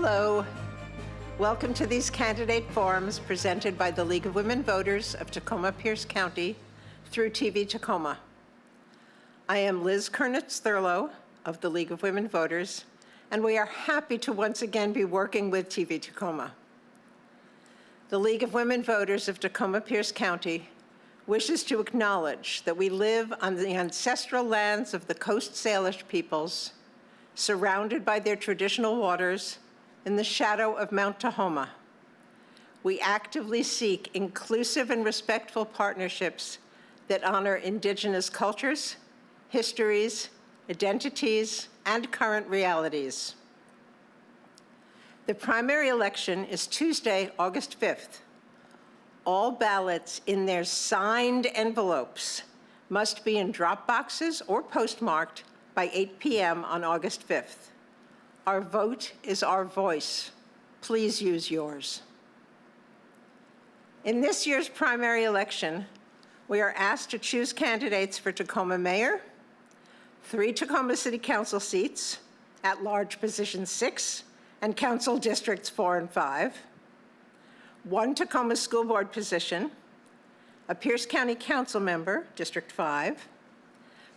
Hello. Welcome to these candidate forums presented by the League of Women Voters of Tacoma-Pierce County through TV Tacoma. I am Liz Kernitz-Thurlow of the League of Women Voters, and we are happy to once again be working with TV Tacoma. The League of Women Voters of Tacoma-Pierce County wishes to acknowledge that we live on the ancestral lands of the Coast Salish peoples, surrounded by their traditional waters in the shadow of Mount Tahoma. We actively seek inclusive and respectful partnerships that honor Indigenous cultures, histories, identities, and current realities. The primary election is Tuesday, August 5th. All ballots in their signed envelopes must be in drop boxes or postmarked by 8 p.m. on August 5th. Our vote is our voice. Please use yours. In this year's primary election, we are asked to choose candidates for Tacoma Mayor, 3 Tacoma City Council seats, at-large position 6, and Council Districts 4 and 5, 1 Tacoma School Board position, a Pierce County Council member, District 5,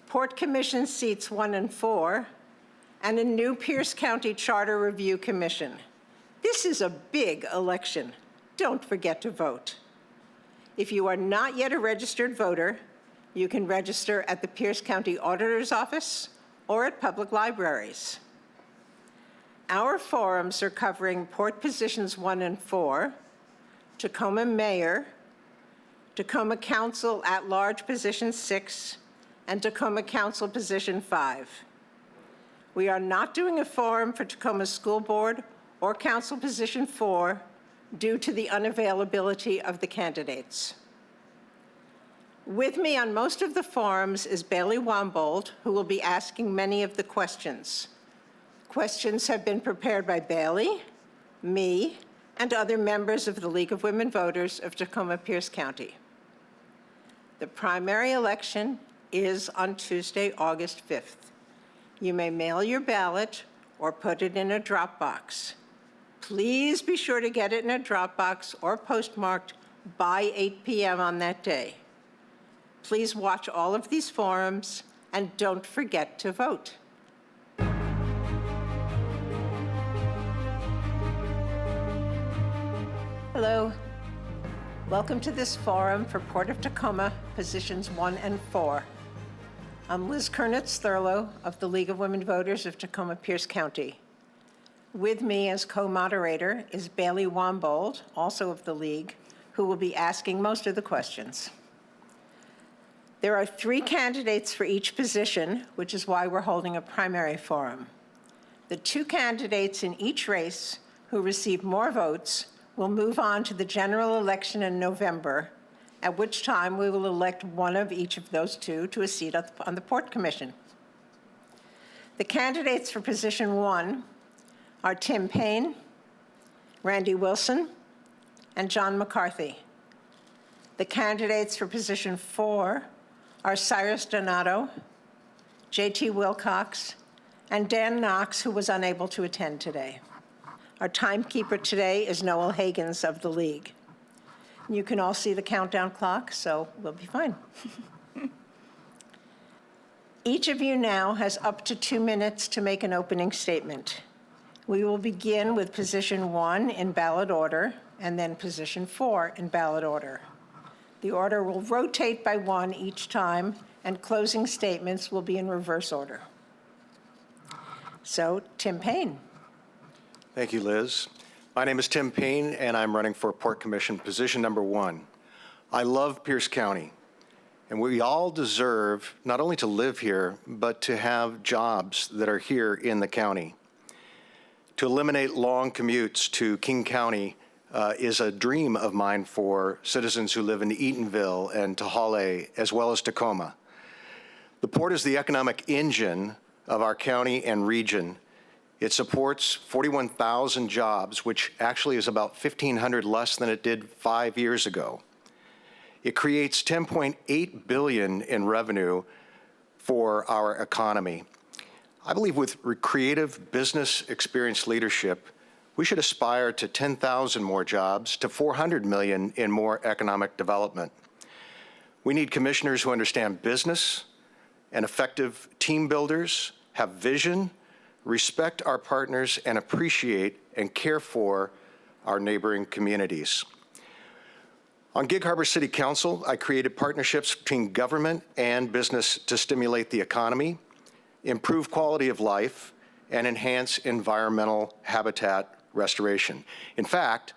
Port Commission seats 1 and 4, and a new Pierce County Charter Review Commission. This is a big election. Don't forget to vote. If you are not yet a registered voter, you can register at the Pierce County Auditor's Office or at public libraries. Our forums are covering Port Positions 1 and 4, Tacoma Mayor, Tacoma Council at-large Position 6, and Tacoma Council Position 5. We are not doing a forum for Tacoma School Board or Council Position 4 due to the unavailability of the candidates. With me on most of the forums is Bailey Wambold, who will be asking many of the questions. Questions have been prepared by Bailey, me, and other members of the League of Women Voters of Tacoma-Pierce County. The primary election is on Tuesday, August 5th. You may mail your ballot or put it in a drop box. Please be sure to get it in a drop box or postmarked by 8 p.m. on that day. Please watch all of these forums and don't forget to vote. Hello. Welcome to this forum for Port of Tacoma, Positions 1 and 4. I'm Liz Kernitz-Thurlow of the League of Women Voters of Tacoma-Pierce County. With me as co-moderator is Bailey Wambold, also of the League, who will be asking most of the questions. There are 3 candidates for each position, which is why we're holding a primary forum. The 2 candidates in each race who receive more votes will move on to the general election in November, at which time we will elect one of each of those 2 to a seat on the Port Commission. The candidates for position 1 are Tim Payne, Randy Wilson, and John McCarthy. The candidates for position 4 are Cyrus Donato, J.T. Wilcox, and Dan Knox, who was unable to attend today. Our timekeeper today is Noel Hagans of the League. You can all see the countdown clock, so we'll be fine. Each of you now has up to 2 minutes to make an opening statement. We will begin with position 1 in ballot order, and then position 4 in ballot order. The order will rotate by 1 each time, and closing statements will be in reverse order. So, Tim Payne. Thank you, Liz. My name is Tim Payne, and I'm running for Port Commission position number 1. I love Pierce County, and we all deserve not only to live here, but to have jobs that are here in the county. To eliminate long commutes to King County is a dream of mine for citizens who live in Eatonville and Tahale, as well as Tacoma. The port is the economic engine of our county and region. It supports 41,000 jobs, which actually is about 1,500 less than it did 5 years ago. It creates $10.8 billion in revenue for our economy. I believe with creative business experience leadership, We should aspire to 10,000 more jobs, to 400 million in more economic development. We need commissioners who understand business and effective team builders, have vision, respect our partners, and appreciate and care for our neighboring communities. On Gig Harbor City Council, I created partnerships between government and business to stimulate the economy, improve quality of life, and enhance environmental habitat restoration. In fact,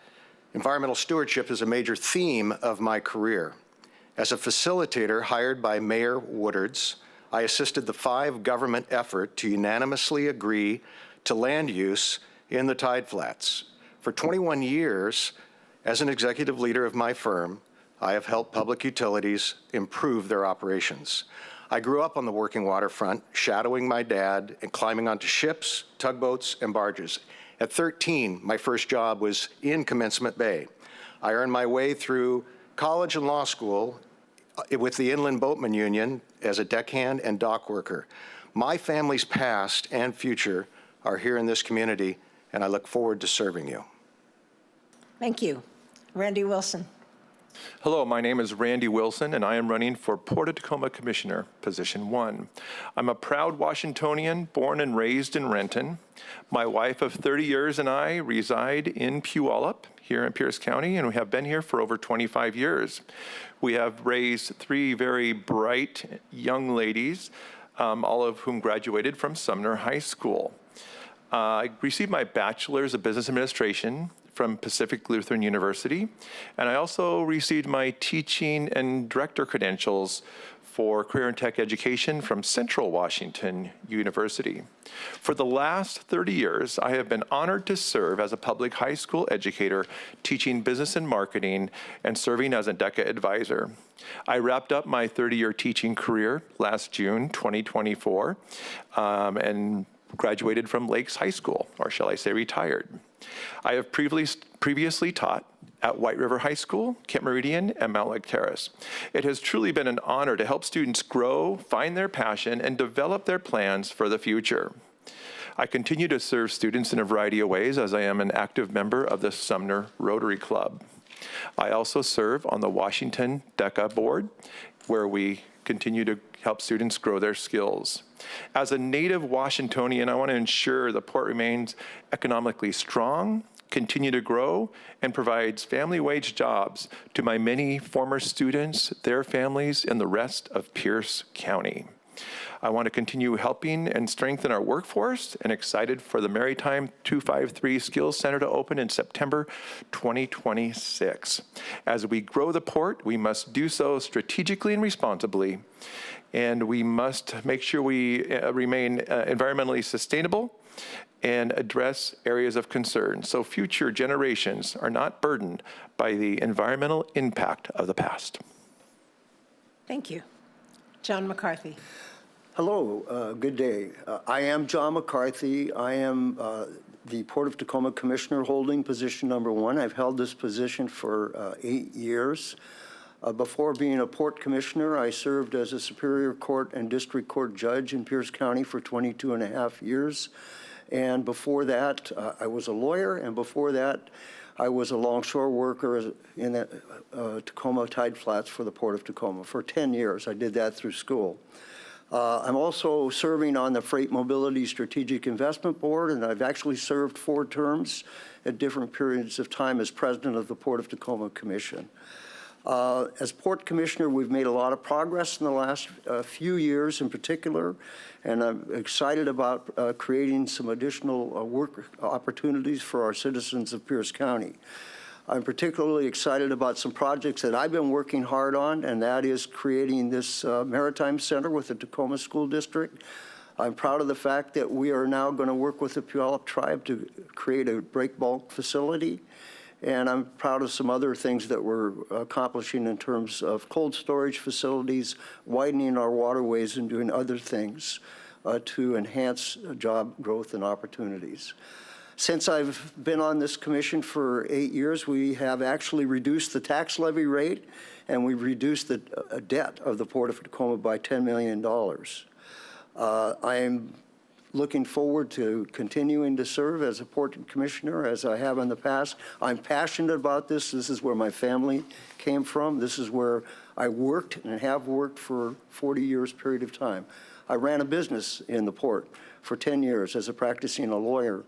environmental stewardship is a major theme of my career. As a facilitator hired by Mayor Woodards, I assisted the 5 government effort to unanimously agree to land use in the Tide Flats. For 21 years, as an executive leader of my firm, I have helped public utilities improve their operations. I grew up on the working waterfront, shadowing my dad and climbing onto ships, tugboats, and barges. At 13, my first job was in Commencement Bay. I earned my way through college and law school with the Inland Boatman Union as a deckhand and dock worker. My family's past and future are here in this community, and I look forward to serving you. Thank you. Randy Wilson. Hello, my name is Randy Wilson, and I am running for Port of Tacoma Commissioner, Position 1. I'm a proud Washingtonian, born and raised in Renton. My wife of 30 years and I reside in Puyallup, here in Pierce County, and we have been here for over 25 years. We have raised 3 very bright young ladies, all of whom graduated from Sumner High School. I received my bachelor's of business administration from Pacific Lutheran University, and I also received my teaching and director credentials for career and tech education from Central Washington University. For the last 30 years, I have been honored to serve as a public high school educator, teaching business and marketing and serving as a DECA advisor. I wrapped up my 30-year teaching career last June 2024 and graduated from Lakes High School, or shall I say retired. I have previously taught at White River High School, Kent Meridian, and Mount Lake Terrace. It has truly been an honor to help students grow, find their passion, and develop their plans for the future. I continue to serve students in a variety of ways as I am an active member of the Sumner Rotary Club. I also serve on the Washington DECA board, where we continue to help students grow their skills. As a native Washingtonian, I want to ensure the port remains economically strong, continue to grow, and provides family wage jobs to my many former students, their families, and the rest of Pierce County. I want to continue helping and strengthen our workforce, and excited for the Maritime 253 Skills Center to open in September 2026. As we grow the port, we must do so strategically and responsibly, and we must make sure we remain environmentally sustainable and address areas of concern so future generations are not burdened by the environmental impact of the past. Thank you. John McCarthy. Hello, good day. I am John McCarthy. I am the Port of Tacoma Commissioner holding position number 1. I've held this position for 8 years. Before being a Port Commissioner, I served as a Superior Court and District Court Judge in Pierce County for 22 and a half years. And before that, I was a lawyer, and before that, I was a longshore worker in the Tacoma Tide Flats for the Port of Tacoma for 10 years. I did that through school. I'm also serving on the Freight Mobility Strategic Investment Board, and I've actually served 4 terms at different periods of time as president of the Port of Tacoma Commission. As Port Commissioner, we've made a lot of progress in the last few years in particular, and I'm excited about creating some additional work opportunities for our citizens of Pierce County. I'm particularly excited about some projects that I've been working hard on, and that is creating this Maritime Center with the Tacoma School District. I'm proud of the fact that we are now going to work with the Puyallup tribe to create a break bulk facility. And I'm proud of some other things that we're accomplishing in terms of cold storage facilities, widening our waterways, and doing other things to enhance job growth and opportunities. Since I've been on this commission for 8 years, we have actually reduced the tax levy rate, and we've reduced the debt of the Port of Tacoma by $10 million. I am looking forward to continuing to serve as a Port Commissioner as I have in the past. I'm passionate about this. This is where my family came from. This is where I worked and have worked for 40 years period of time. I ran a business in the Port for 10 years as a practicing a lawyer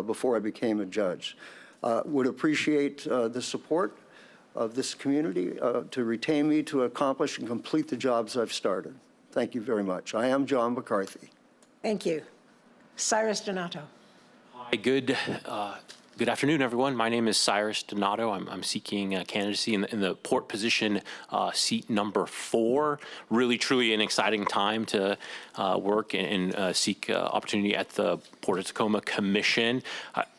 before I became a judge. Would appreciate the support of this community to retain me to accomplish and complete the jobs I've started. Thank you very much. I am John McCarthy. Thank you. Cyrus Donato. Hi, good afternoon, everyone. My name is Cyrus Donato. I'm seeking candidacy in the Port position, seat number 4. Really, truly an exciting time to work and seek opportunity at the Port of Tacoma Commission.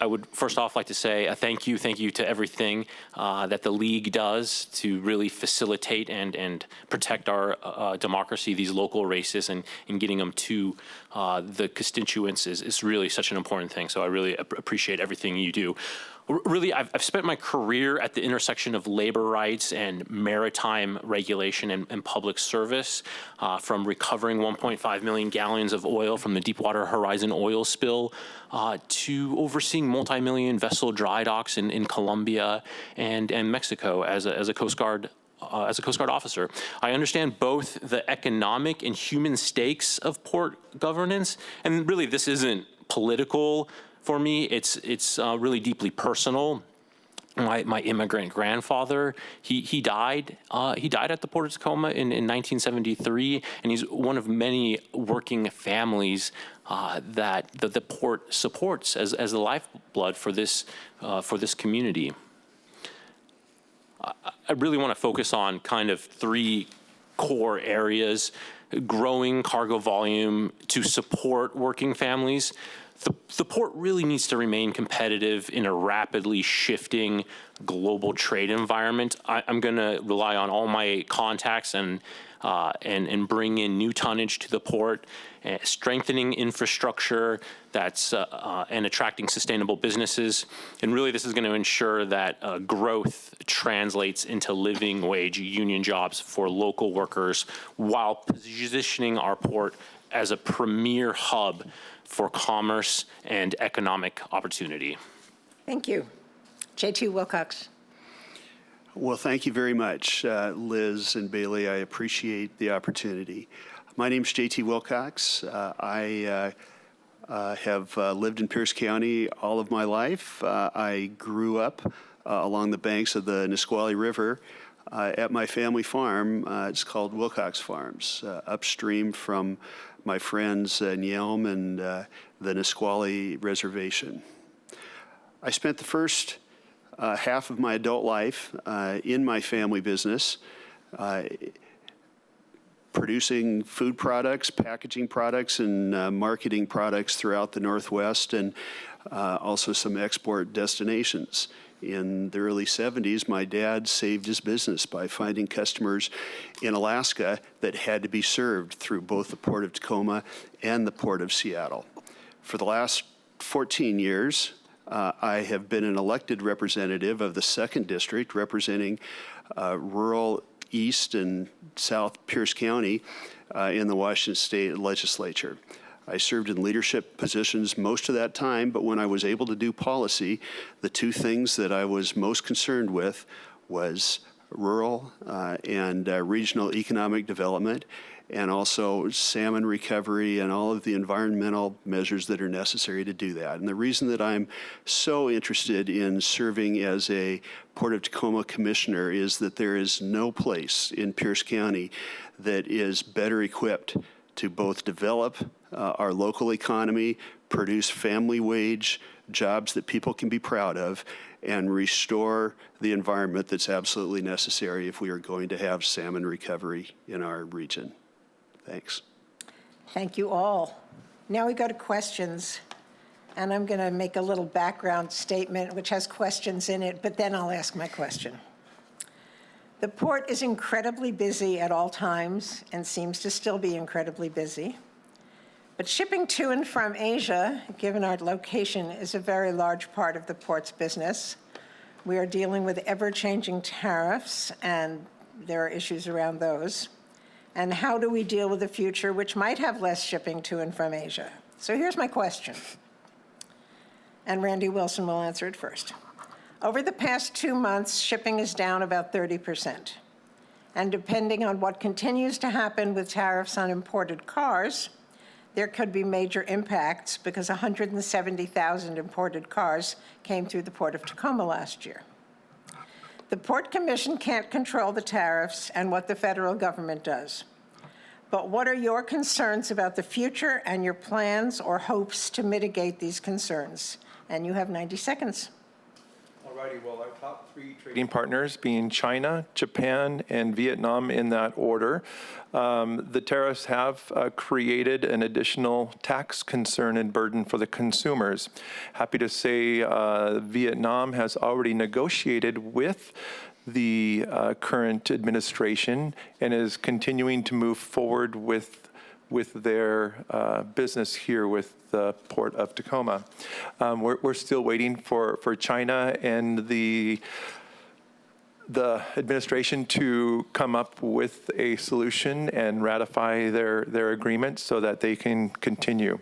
I would first off like to say thank you to everything that the League does to really facilitate and protect our democracy, these local races, and getting them to the constituents is really such an important thing. So I really appreciate everything you do. Really, I've spent my career at the intersection of labor rights and maritime regulation and public service, from recovering 1.5 million gallons of oil from the Deepwater Horizon oil spill to overseeing multi-million vessel dry docks in Colombia and Mexico as a Coast Guard officer. I understand both the economic and human stakes of port governance, and really this isn't political for me. It's really deeply personal. My immigrant grandfather, he died at the Port of Tacoma in 1973, and he's one of many working families that the port supports as the lifeblood for this community. I really want to focus on kind of 3 core areas: growing cargo volume to support working families. The port really needs to remain competitive in a rapidly shifting global trade environment. I'm going to rely on all my contacts and bring in new tonnage to the port, strengthening infrastructure and attracting sustainable businesses. And really, this is going to ensure that growth translates into living wage union jobs for local workers, while positioning our port as a premier hub for commerce and economic opportunity. Thank you. J.T. Wilcox. Well, thank you very much, Liz and Bailey. I appreciate the opportunity. My name is J.T. Wilcox. I have lived in Pierce County all of my life. I grew up along the banks of the Nisqually River at my family farm. It's called Wilcox Farms, upstream from my friends Nyelm and the Nisqually Reservation. I spent the first half of my adult life in my family business, producing food products, packaging products, and marketing products throughout the Northwest, and also some export destinations. In the early 70s, my dad saved his business by finding customers in Alaska that had to be served through both the Port of Tacoma and the Port of Seattle. For the last 14 years, I have been an elected representative of the 2nd District, representing rural East and South Pierce County in the Washington State Legislature. I served in leadership positions most of that time, but when I was able to do policy, the 2 things that I was most concerned with was rural and regional economic development, and also salmon recovery and all of the environmental measures that are necessary to do that. And the reason that I'm so interested in serving as a Port of Tacoma Commissioner is that there is no place in Pierce County that is better equipped to both develop our local economy, produce family wage jobs that people can be proud of, and restore the environment that's absolutely necessary if we are going to have salmon recovery in our region. Thanks. Thank you all. Now we go to questions, and I'm going to make a little background statement which has questions in it, but then I'll ask my question. The port is incredibly busy at all times and seems to still be incredibly busy. But shipping to and from Asia, given our location, is a very large part of the port's business. We are dealing with ever-changing tariffs, and there are issues around those. And how do we deal with the future, which might have less shipping to and from Asia? So here's my question, and Randy Wilson will answer it first. Over the past 2 months, shipping is down about 30%. And depending on what continues to happen with tariffs on imported cars, there could be major impacts because 170,000 imported cars came through the Port of Tacoma last year. The Port Commission can't control the tariffs and what the federal government does. But what are your concerns about the future and your plans or hopes to mitigate these concerns? And you have 90 seconds. All righty, well, our top 3 trading partners being China, Japan, and Vietnam in that order. The tariffs have created an additional tax concern and burden for the consumers. Happy to say Vietnam has already negotiated with the current administration and is continuing to move forward with their business here with the Port of Tacoma. We're still waiting for China and the administration to come up with a solution and ratify their agreement so that they can continue.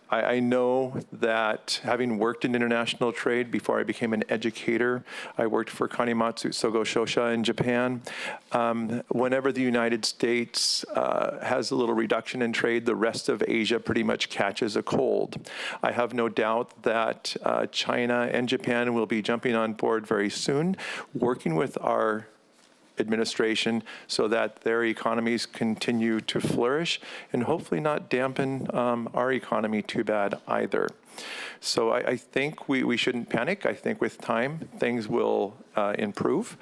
I know that having worked in international trade before I became an educator, I worked for Kanimatsu Sogo Shosha in Japan. Whenever the United States has a little reduction in trade, the rest of Asia pretty much catches a cold. I have no doubt that China and Japan will be jumping on board very soon, working with our administration so that their economies continue to flourish and hopefully not dampen our economy too bad either. So I think we shouldn't panic. I think with time things will improve,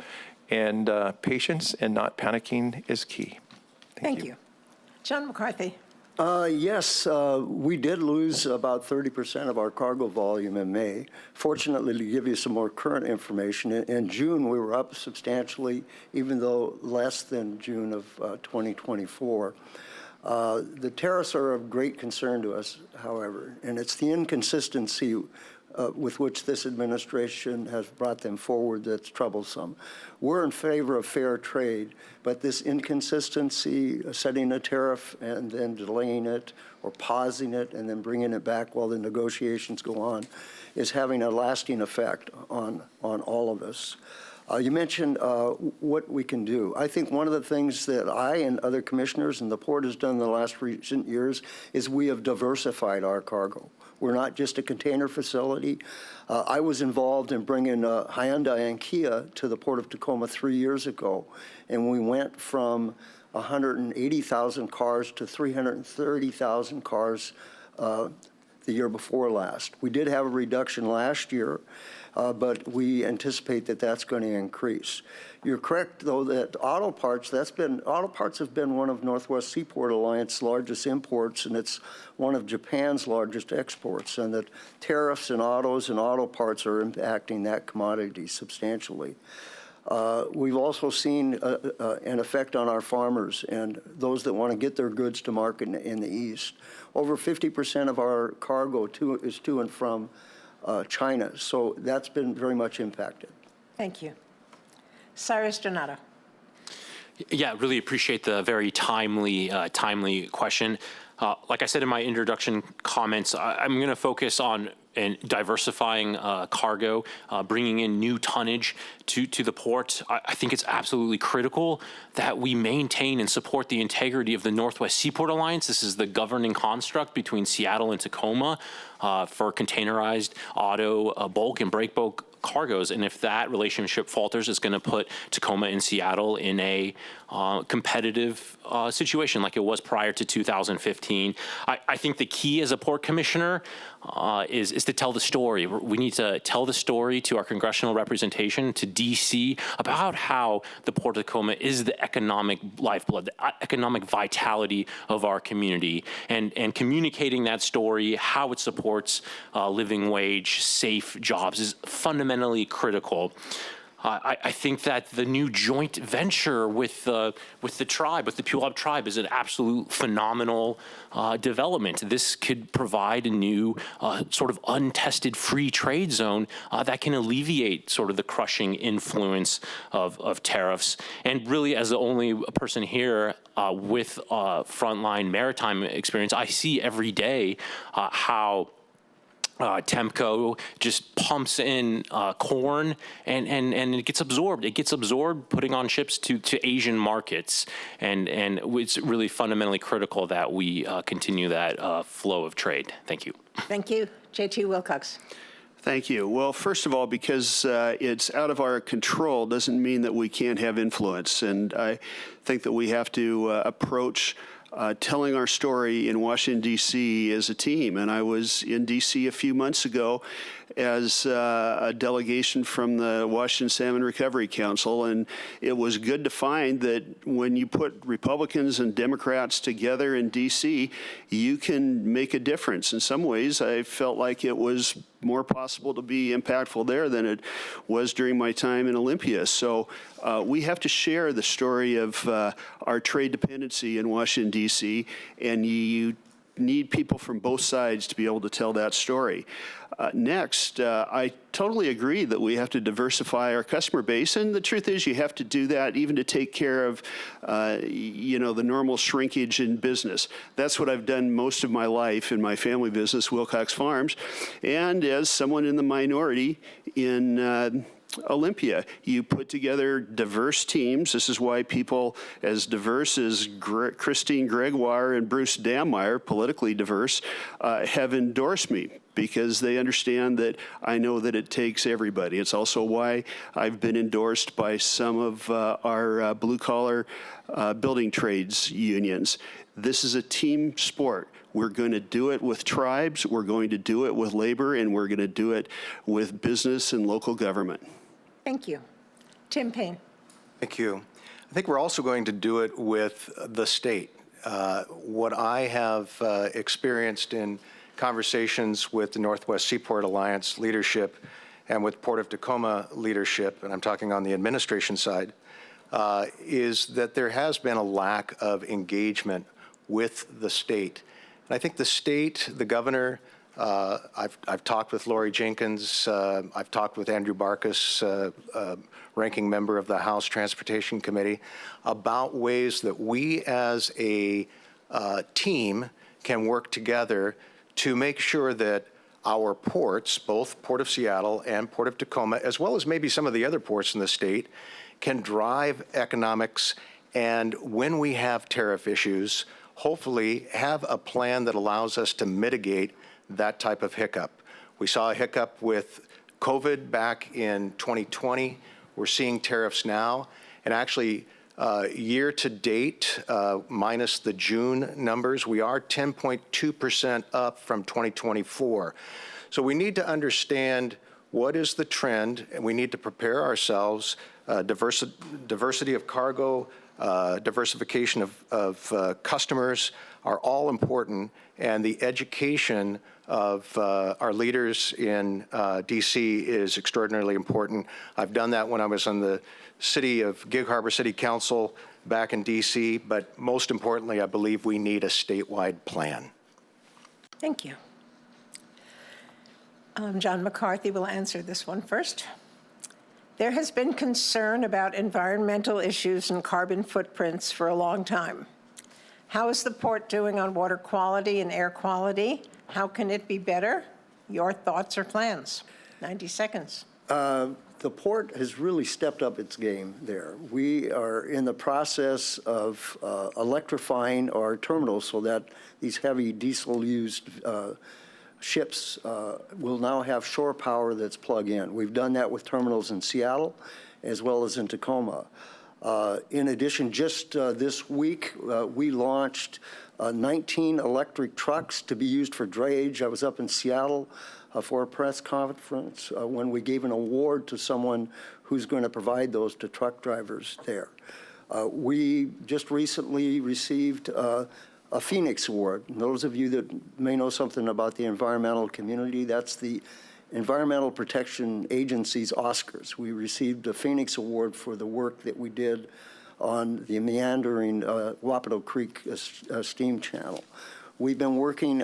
and patience and not panicking is key. Thank you. John McCarthy. Yes, we did lose about 30% of our cargo volume in May. Fortunately, to give you some more current information, in June we were up substantially, even though less than June of 2024. The tariffs are of great concern to us, however, and it's the inconsistency with which this administration has brought them forward that's troublesome. We're in favor of fair trade, but this inconsistency, setting a tariff and then delaying it or pausing it and then bringing it back while the negotiations go on, is having a lasting effect on all of us. You mentioned what we can do. I think one of the things that I and other commissioners and the port has done in the last recent years is we have diversified our cargo. We're not just a container facility. I was involved in bringing Hyundai and Kia to the Port of Tacoma 3 years ago, and we went from 180,000 cars to 330,000 cars the year before last. We did have a reduction last year, but we anticipate that that's going to increase. You're correct, though, that auto parts have been one of Northwest Seaport Alliance's largest imports, and it's one of Japan's largest exports, and that tariffs and auto parts are impacting that commodity substantially. We've also seen an effect on our farmers and those that want to get their goods to market in the East. Over 50% of our cargo is to and from China, so that's been very much impacted. Thank you. Cyrus Donato. Yeah, really appreciate the very timely question. Like I said in my introduction comments, I'm going to focus on diversifying cargo, bringing in new tonnage to the port. I think it's absolutely critical that we maintain and support the integrity of the Northwest Seaport Alliance. This is the governing construct between Seattle and Tacoma for containerized auto, bulk, and break bulk cargoes, and if that relationship falters, it's going to put Tacoma and Seattle in a competitive situation like it was prior to 2015. I think the key as a port commissioner is to tell the story. We need to tell the story to our congressional representation, to DC, about how the Port of Tacoma is the economic lifeblood, the economic vitality of our community, and communicating that story, how it supports living wage, safe jobs is fundamentally critical. I think that the new joint venture with the tribe, with the Puyallup tribe, is an absolute phenomenal development. This could provide a new sort of untested free trade zone that can alleviate sort of the crushing influence of tariffs. And really, as the only person here with frontline maritime experience, I see every day how Temco just pumps in corn and it gets absorbed. It gets absorbed, putting on ships to Asian markets. And it's really fundamentally critical that we continue that flow of trade. Thank you. Thank you. J.T. Wilcox. Thank you. Well, first of all, because it's out of our control doesn't mean that we can't have influence. And I think that we have to approach telling our story in Washington, D.C. as a team. And I was in D.C. a few months ago as a delegation from the Washington Salmon Recovery Council, and it was good to find that when you put Republicans and Democrats together in D.C., you can make a difference. In some ways, I felt like it was more possible to be impactful there than it was during my time in Olympia. So we have to share the story of our trade dependency in Washington, D.C., and you need people from both sides to be able to tell that story. Next, I totally agree that we have to diversify our customer base, and the truth is you have to do that even to take care of, the normal shrinkage in business. That's what I've done most of my life in my family business, Wilcox Farms, and as someone in the minority in Olympia, you put together diverse teams. This is why people as diverse as Christine Gregoire and Bruce Dammeier, politically diverse, have endorsed me, because they understand that I know that it takes everybody. It's also why I've been endorsed by some of our blue-collar building trades unions. This is a team sport. We're going to do it with tribes, we're going to do it with labor, and we're going to do it with business and local government. Thank you. Tim Payne. Thank you. I think we're also going to do it with the state. What I have experienced in conversations with the Northwest Seaport Alliance leadership and with Port of Tacoma leadership, and I'm talking on the administration side, is that there has been a lack of engagement with the state. And I think the state, the governor, I've talked with Lori Jenkins, I've talked with Andrew Barkas, ranking member of the House Transportation Committee, about ways that we as a team can work together to make sure that our ports, both Port of Seattle and Port of Tacoma, as well as maybe some of the other ports in the state, can drive economics, and when we have tariff issues, hopefully have a plan that allows us to mitigate that type of hiccup. We saw a hiccup with COVID back in 2020. We're seeing tariffs now, and actually year to date, minus the June numbers, we are 10.2% up from 2024. So we need to understand what is the trend, and we need to prepare ourselves. Diversity of cargo, diversification of customers are all important, and the education of our leaders in D.C. is extraordinarily important. I've done that when I was on the Gig Harbor City Council back in D.C., but most importantly, I believe we need a statewide plan. Thank you. John McCarthy will answer this one first. There has been concern about environmental issues and carbon footprints for a long time. How is the port doing on water quality and air quality? How can it be better? Your thoughts or plans? 90 seconds. The port has really stepped up its game there. We are in the process of electrifying our terminals so that these heavy diesel-used ships will now have shore power that's plug-in. We've done that with terminals in Seattle as well as in Tacoma. In addition, just this week, we launched 19 electric trucks to be used for drayage. I was up in Seattle for a press conference when we gave an award to someone who's going to provide those to truck drivers there. We just recently received a Phoenix Award. And those of you that may know something about the environmental community, that's the Environmental Protection Agency's Oscars. We received a Phoenix Award for the work that we did on the meandering Wapato Creek steam channel. We've been working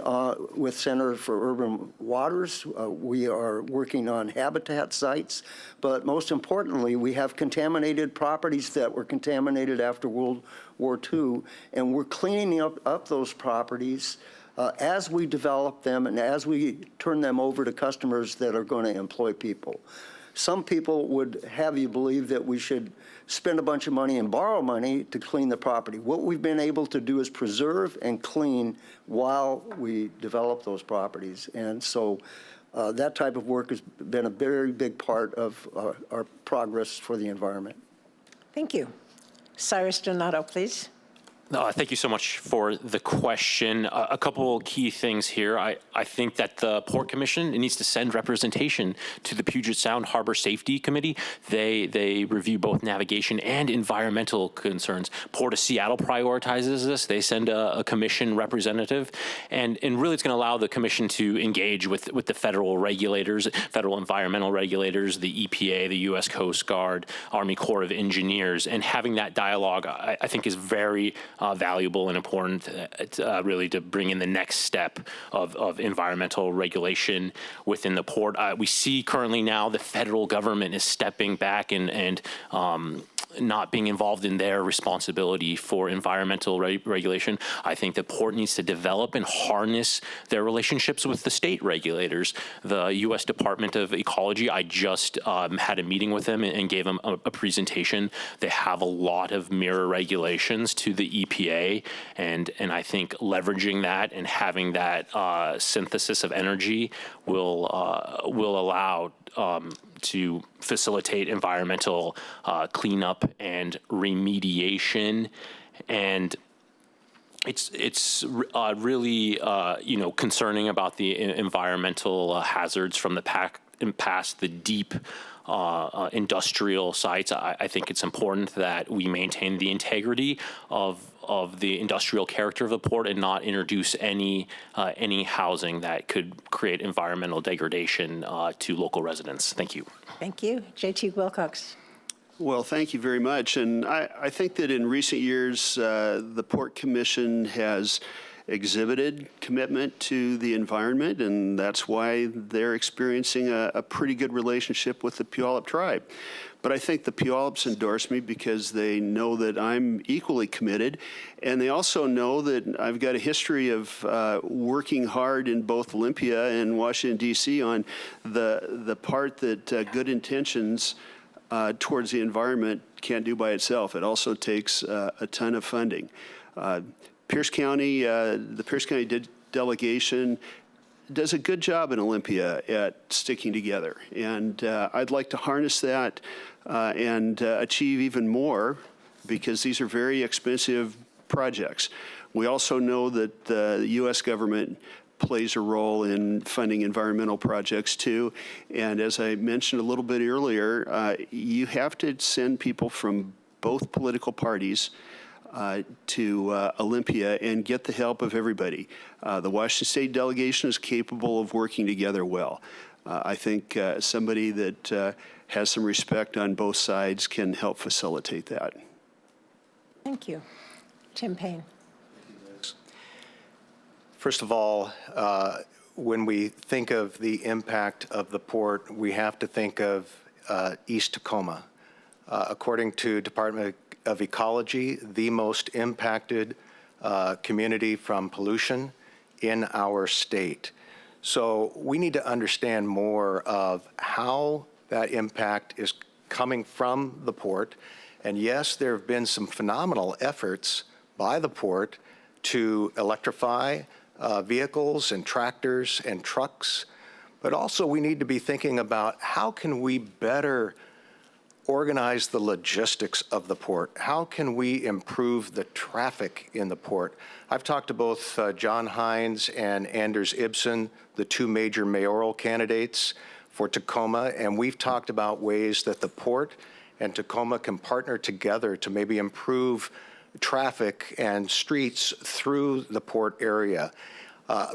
with Center for Urban Waters. We are working on habitat sites, but most importantly, we have contaminated properties that were contaminated after World War II, and we're cleaning up those properties as we develop them and as we turn them over to customers that are going to employ people. Some people would have you believe that we should spend a bunch of money and borrow money to clean the property. What we've been able to do is preserve and clean while we develop those properties. And so that type of work has been a very big part of our progress for the environment. Thank you. Cyrus Donato, please. Thank you so much for the question. A couple key things here. I think that the Port Commission needs to send representation to the Puget Sound Harbor Safety Committee. They review both navigation and environmental concerns. Port of Seattle prioritizes this. They send a commission representative, and really it's going to allow the commission to engage with the federal regulators, federal environmental regulators, the EPA, the U.S. Coast Guard, Army Corps of Engineers, and having that dialogue I think is very valuable and important really to bring in the next step of environmental regulation within the port. We see currently now the federal government is stepping back and not being involved in their responsibility for environmental regulation. I think the port needs to develop and harness their relationships with the state regulators. The U.S. Department of Ecology, I just had a meeting with them and gave them a presentation. They have a lot of mirror regulations to the EPA, and I think leveraging that and having that synthesis of energy will allow to facilitate environmental cleanup and remediation. And it's really concerning about the environmental hazards from the past, the deep industrial sites. I think it's important that we maintain the integrity of the industrial character of the port and not introduce any housing that could create environmental degradation to local residents. Thank you. Thank you. J.T. Wilcox. Well, thank you very much. And I think that in recent years, the Port Commission has exhibited commitment to the environment, and that's why they're experiencing a pretty good relationship with the Puyallup tribe. But I think the Puyallups endorse me because they know that I'm equally committed, and they also know that I've got a history of working hard in both Olympia and Washington, D.C. on the part that good intentions towards the environment can't do by itself. It also takes a ton of funding. Pierce County, the Pierce County delegation does a good job in Olympia at sticking together. And I'd like to harness that and achieve even more, because these are very expensive projects. We also know that the U.S. government plays a role in funding environmental projects too. And as I mentioned a little bit earlier, you have to send people from both political parties to Olympia and get the help of everybody. The Washington State delegation is capable of working together well. I think somebody that has some respect on both sides can help facilitate that. Thank you. Tim Payne. First of all, when we think of the impact of the port, we have to think of East Tacoma. According to Department of Ecology, the most impacted community from pollution in our state. So we need to understand more of how that impact is coming from the port. And yes, there have been some phenomenal efforts by the port to electrify vehicles and tractors and trucks, but also we need to be thinking about how can we better organize the logistics of the port? How can we improve the traffic in the port? I've talked to both John Hines and Anders Ibsen, the two major mayoral candidates for Tacoma, and we've talked about ways that the port and Tacoma can partner together to maybe improve traffic and streets through the port area.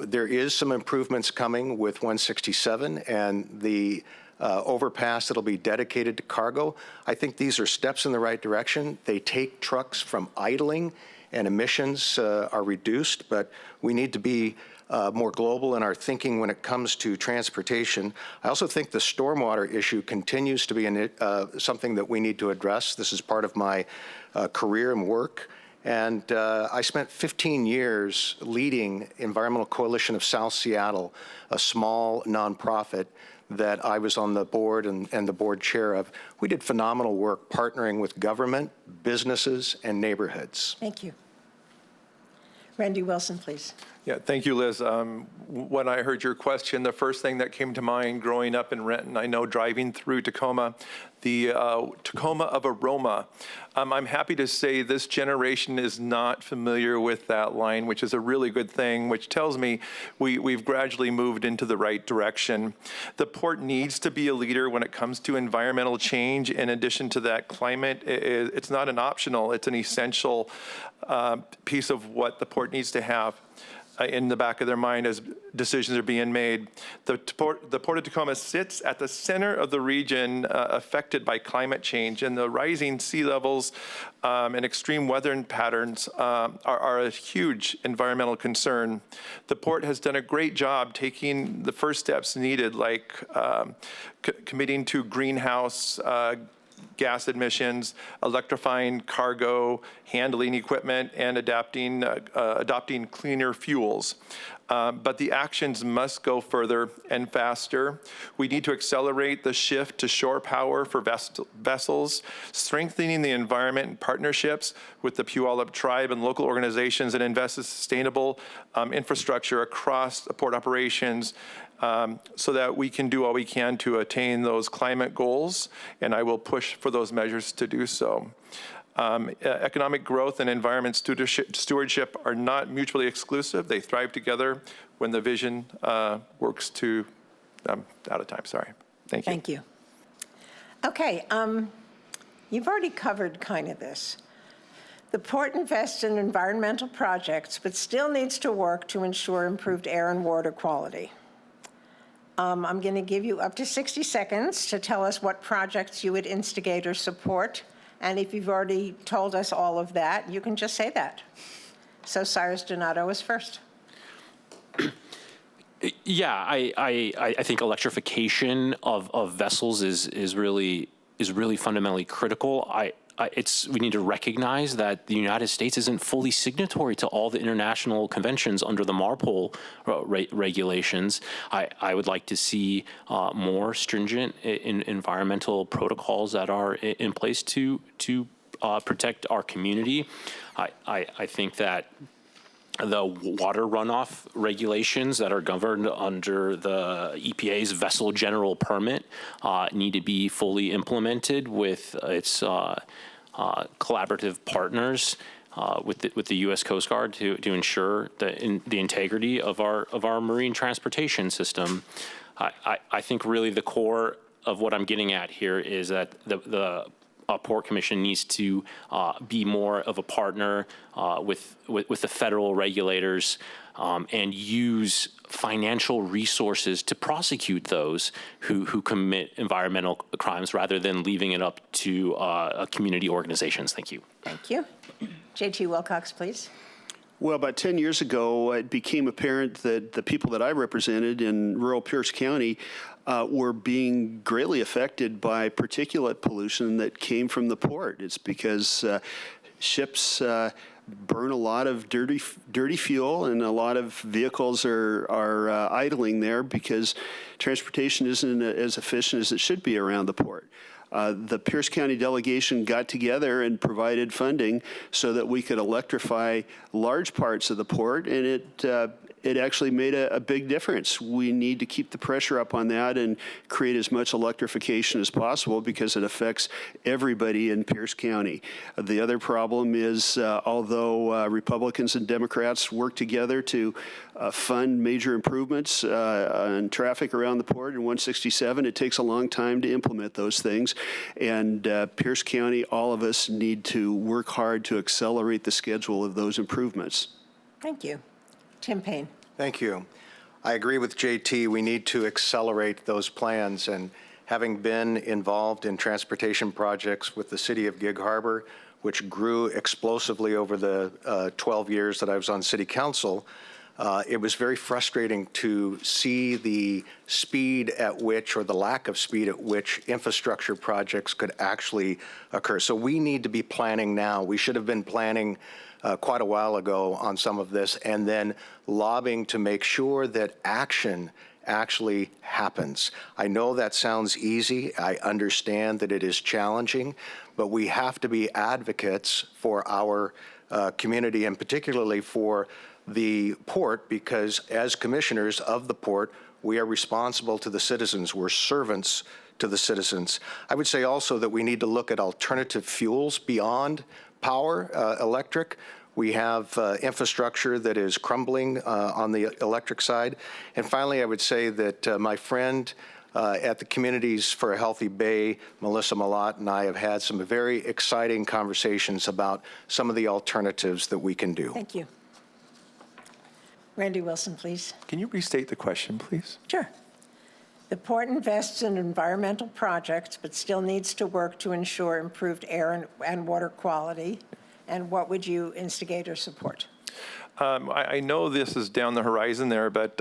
There is some improvements coming with 167 and the overpass that'll be dedicated to cargo. I think these are steps in the right direction. They take trucks from idling and emissions are reduced, but we need to be more global in our thinking when it comes to transportation. I also think the stormwater issue continues to be something that we need to address. This is part of my career and work. And I spent 15 years leading Environmental Coalition of South Seattle, a small nonprofit that I was on the board and the board chair of. We did phenomenal work partnering with government, businesses, and neighborhoods. Thank you. Randy Wilson, please. Yeah, thank you, Liz. When I heard your question, the first thing that came to mind growing up in Renton, I know driving through Tacoma, the Tacoma of aroma. I'm happy to say this generation is not familiar with that line, which is a really good thing, which tells me we've gradually moved into the right direction. The port needs to be a leader when it comes to environmental change. In addition to that, climate, it's not an optional, it's an essential piece of what the port needs to have in the back of their mind as decisions are being made. The Port of Tacoma sits at the center of the region affected by climate change, and the rising sea levels and extreme weather patterns are a huge environmental concern. The port has done a great job taking the first steps needed, like committing to greenhouse gas emissions, electrifying cargo handling equipment, and adopting cleaner fuels. But the actions must go further and faster. We need to accelerate the shift to shore power for vessels, strengthening the environment and partnerships with the Puyallup tribe and local organizations, and invest in sustainable infrastructure across the port operations so that we can do all we can to attain those climate goals, and I will push for those measures to do so. Economic growth and environment stewardship are not mutually exclusive. They thrive together when the vision works to, I'm out of time, sorry. Thank you. Thank you. Okay, you've already covered kind of this. The port invests in environmental projects, but still needs to work to ensure improved air and water quality. I'm going to give you up to 60 seconds to tell us what projects you would instigate or support. And if you've already told us all of that, you can just say that. So Cyrus Donato is first. Yeah, I think electrification of vessels is really fundamentally critical. We need to recognize that the United States isn't fully signatory to all the international conventions under the MARPOL regulations. I would like to see more stringent environmental protocols that are in place to protect our community. I think that the water runoff regulations that are governed under the EPA's vessel general permit need to be fully implemented with its collaborative partners with the U.S. Coast Guard to ensure the integrity of our marine transportation system. I think really the core of what I'm getting at here is that the Port Commission needs to be more of a partner with the federal regulators and use financial resources to prosecute those who commit environmental crimes rather than leaving it up to community organizations. Thank you. Thank you. J.T. Wilcox, please. Well, about 10 years ago, it became apparent that the people that I represented in rural Pierce County were being greatly affected by particulate pollution that came from the port. It's because ships burn a lot of dirty fuel, and a lot of vehicles are idling there because transportation isn't as efficient as it should be around the port. The Pierce County delegation got together and provided funding so that we could electrify large parts of the port, and it actually made a big difference. We need to keep the pressure up on that and create as much electrification as possible because it affects everybody in Pierce County. The other problem is, although Republicans and Democrats work together to fund major improvements on traffic around the port in 167, it takes a long time to implement those things. And Pierce County, all of us need to work hard to accelerate the schedule of those improvements. Thank you. Tim Payne. Thank you. I agree with JT. We need to accelerate those plans. And having been involved in transportation projects with the city of Gig Harbor, which grew explosively over the 12 years that I was on city council, it was very frustrating to see the speed at which, or the lack of speed at which, infrastructure projects could actually occur. So we need to be planning now. We should have been planning quite a while ago on some of this, and then lobbying to make sure that action actually happens. I know that sounds easy. I understand that it is challenging, but we have to be advocates for our community, and particularly for the port, because as commissioners of the port, we are responsible to the citizens. We're servants to the citizens. I would say also that we need to look at alternative fuels beyond power, electric. We have infrastructure that is crumbling on the electric side. And finally, I would say that my friend at the Communities for a Healthy Bay, Melissa Malott, and I have had some very exciting conversations about some of the alternatives that we can do. Thank you. Randy Wilson, please. Can you restate the question, please? Sure. The port invests in environmental projects, but still needs to work to ensure improved air and water quality. And what would you instigate or support? I know this is down the horizon there, but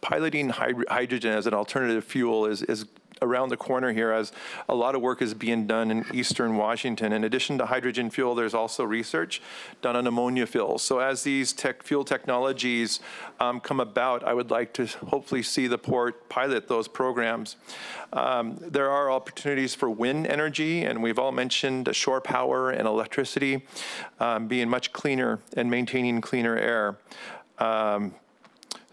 piloting hydrogen as an alternative fuel is around the corner here, as a lot of work is being done in eastern Washington. In addition to hydrogen fuel, there's also research done on ammonia fuels. So as these fuel technologies come about, I would like to hopefully see the port pilot those programs. There are opportunities for wind energy, and we've all mentioned shore power and electricity being much cleaner and maintaining cleaner air.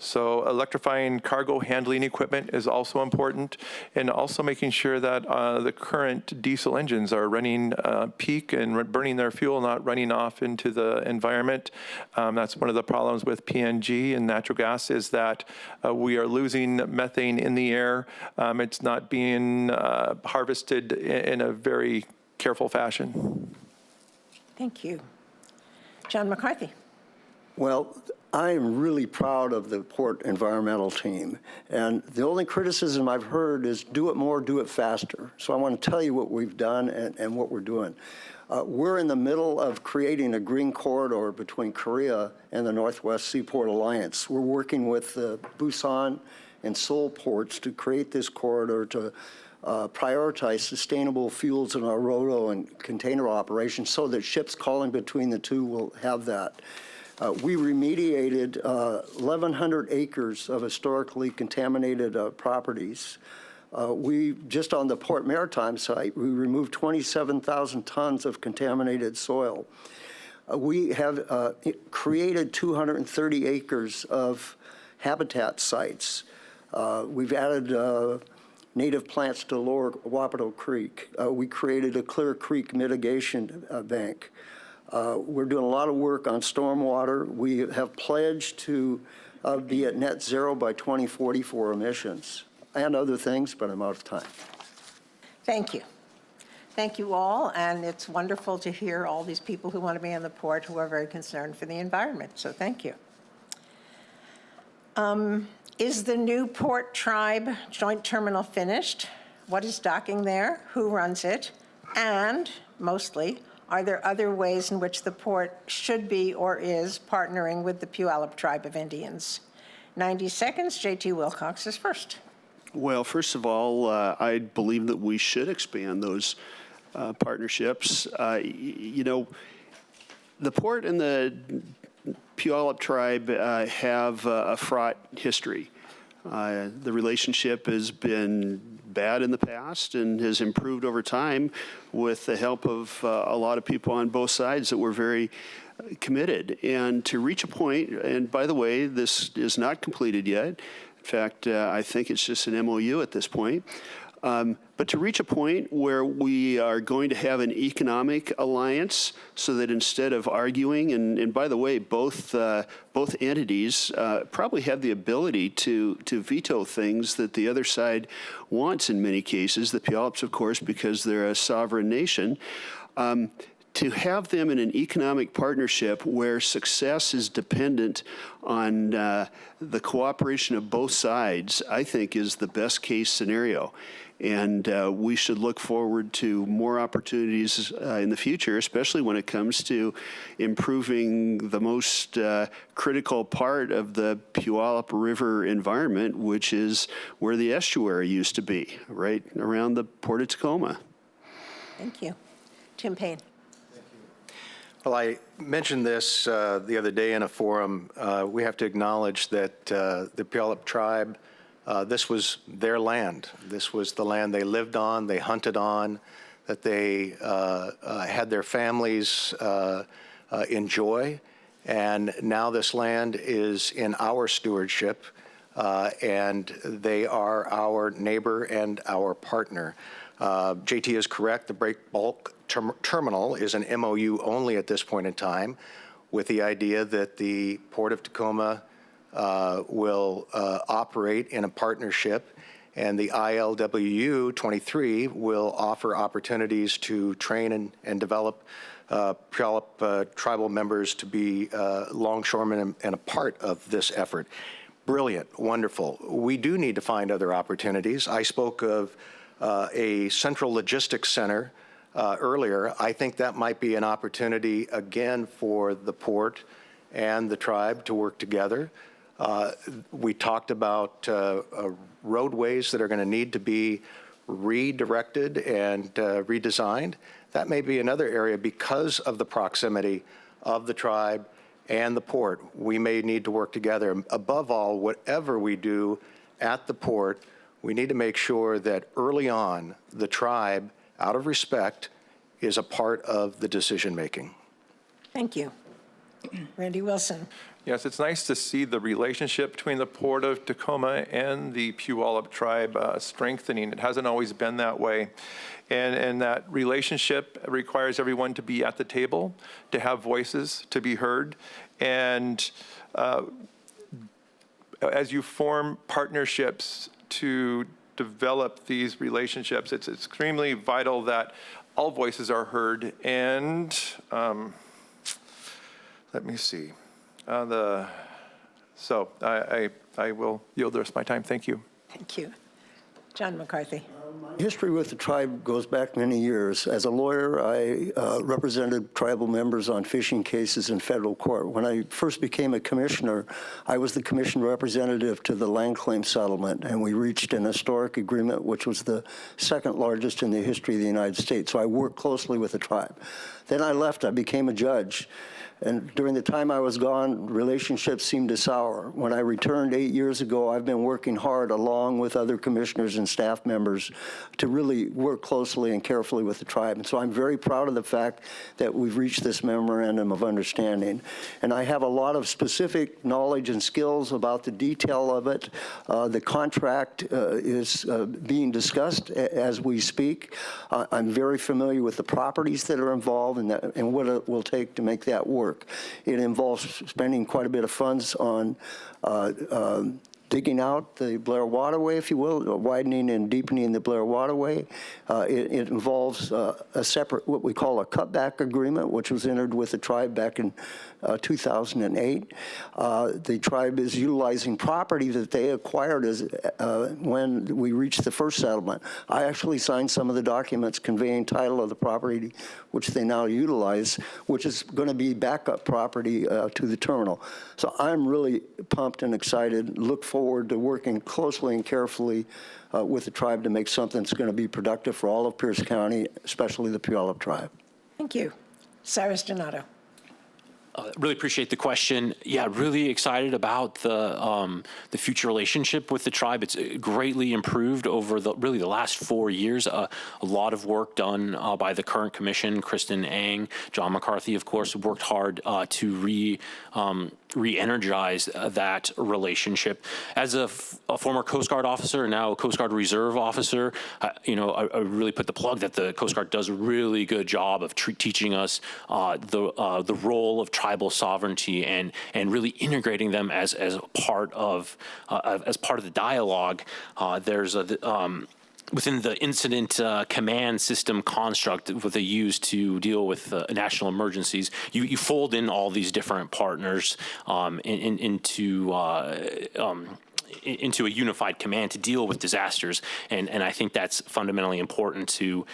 So electrifying cargo handling equipment is also important, and also making sure that the current diesel engines are running peak and burning their fuel, not running off into the environment. That's one of the problems with PNG and natural gas, is that we are losing methane in the air. It's not being harvested in a very careful fashion. Thank you. John McCarthy. Well, I am really proud of the port environmental team. And the only criticism I've heard is do it more, do it faster. So I want to tell you what we've done and what we're doing. We're in the middle of creating a green corridor between Korea and the Northwest Seaport Alliance. We're working with Busan and Seoul ports to create this corridor to prioritize sustainable fuels in our ro-ro and container operations so that ships calling between the two will have that. We remediated 1,100 acres of historically contaminated properties. We, just on the Port Maritime site, we removed 27,000 tons of contaminated soil. We have created 230 acres of habitat sites. We've added native plants to Lower Wapato Creek. We created a Clear Creek mitigation bank. We're doing a lot of work on stormwater. We have pledged to be at net zero by 2040 for emissions and other things, but I'm out of time. Thank you. Thank you all, and it's wonderful to hear all these people who want to be on the port who are very concerned for the environment, so thank you. Is the new Port Tribe Joint Terminal finished? What is docking there? Who runs it? And, mostly, are there other ways in which the port should be or is partnering with the Puyallup Tribe of Indians? 90 seconds, J.T. Wilcox is first. Well, first of all, I believe that we should expand those partnerships. You know, the port and the Puyallup Tribe have a fraught history. The relationship has been bad in the past and has improved over time with the help of a lot of people on both sides that were very committed. And to reach a point, and by the way, this is not completed yet. In fact, I think it's just an MOU at this point. But to reach a point where we are going to have an economic alliance so that instead of arguing, and by the way, both entities probably have the ability to veto things that the other side wants in many cases, the Puyallups, of course, because they're a sovereign nation, to have them in an economic partnership where success is dependent on the cooperation of both sides, I think is the best case scenario. And we should look forward to more opportunities in the future, especially when it comes to improving the most critical part of the Puyallup River environment, which is where the estuary used to be, right around the Port of Tacoma. Thank you. Tim Payne. Well, I mentioned this the other day in a forum. We have to acknowledge that the Puyallup tribe, this was their land. This was the land they lived on, they hunted on, that they had their families enjoy. And now this land is in our stewardship, and they are our neighbor and our partner. JT is correct. The break bulk terminal is an MOU only at this point in time, with the idea that the Port of Tacoma will operate in a partnership, and the ILWU 23 will offer opportunities to train and develop Puyallup tribal members to be longshoremen and a part of this effort. Brilliant, wonderful. We do need to find other opportunities. I spoke of a central logistics center earlier. I think that might be an opportunity again for the port and the tribe to work together. We talked about roadways that are going to need to be redirected and redesigned. That may be another area because of the proximity of the tribe and the port. We may need to work together. Above all, whatever we do at the port, we need to make sure that early on, the tribe, out of respect, is a part of the decision-making. Thank you. Randy Wilson. Yes, it's nice to see the relationship between the Port of Tacoma and the Puyallup tribe strengthening. It hasn't always been that way. And that relationship requires everyone to be at the table, to have voices, to be heard. And as you form partnerships to develop these relationships, it's extremely vital that all voices are heard. And let me see. So I will yield the rest of my time. Thank you. Thank you. John McCarthy. History with the tribe goes back many years. As a lawyer, I represented tribal members on fishing cases in federal court. When I first became a commissioner, I was the commission representative to the land claim settlement, and we reached an historic agreement, which was the second largest in the history of the United States. So I worked closely with the tribe. Then I left. I became a judge. And during the time I was gone, relationships seemed to sour. When I returned 8 years ago, I've been working hard along with other commissioners and staff members to really work closely and carefully with the tribe. And so I'm very proud of the fact that we've reached this memorandum of understanding. And I have a lot of specific knowledge and skills about the detail of it. The contract is being discussed as we speak. I'm very familiar with the properties that are involved and what it will take to make that work. It involves spending quite a bit of funds on digging out the Blair Waterway, if you will, widening and deepening the Blair Waterway. It involves a separate, what we call a cutback agreement, which was entered with the tribe back in 2008. The tribe is utilizing property that they acquired when we reached the first settlement. I actually signed some of the documents conveying title of the property, which they now utilize, which is going to be backup property to the terminal. So I'm really pumped and excited, look forward to working closely and carefully with the tribe to make something that's going to be productive for all of Pierce County, especially the Puyallup tribe. Thank you. Cyrus Donato. Really appreciate the question. Yeah, really excited about the future relationship with the tribe. It's greatly improved over the last 4 years. A lot of work done by the current commission, Kristen Ang, John McCarthy, of course, worked hard to re-energize that relationship. As a former Coast Guard officer and now a Coast Guard Reserve officer, I really put the plug that the Coast Guard does a really good job of teaching us the role of tribal sovereignty and really integrating them as part of the dialogue. There's within the incident command system construct that they use to deal with national emergencies, you fold in all these different partners into a unified command to deal with disasters, and I think that's fundamentally important to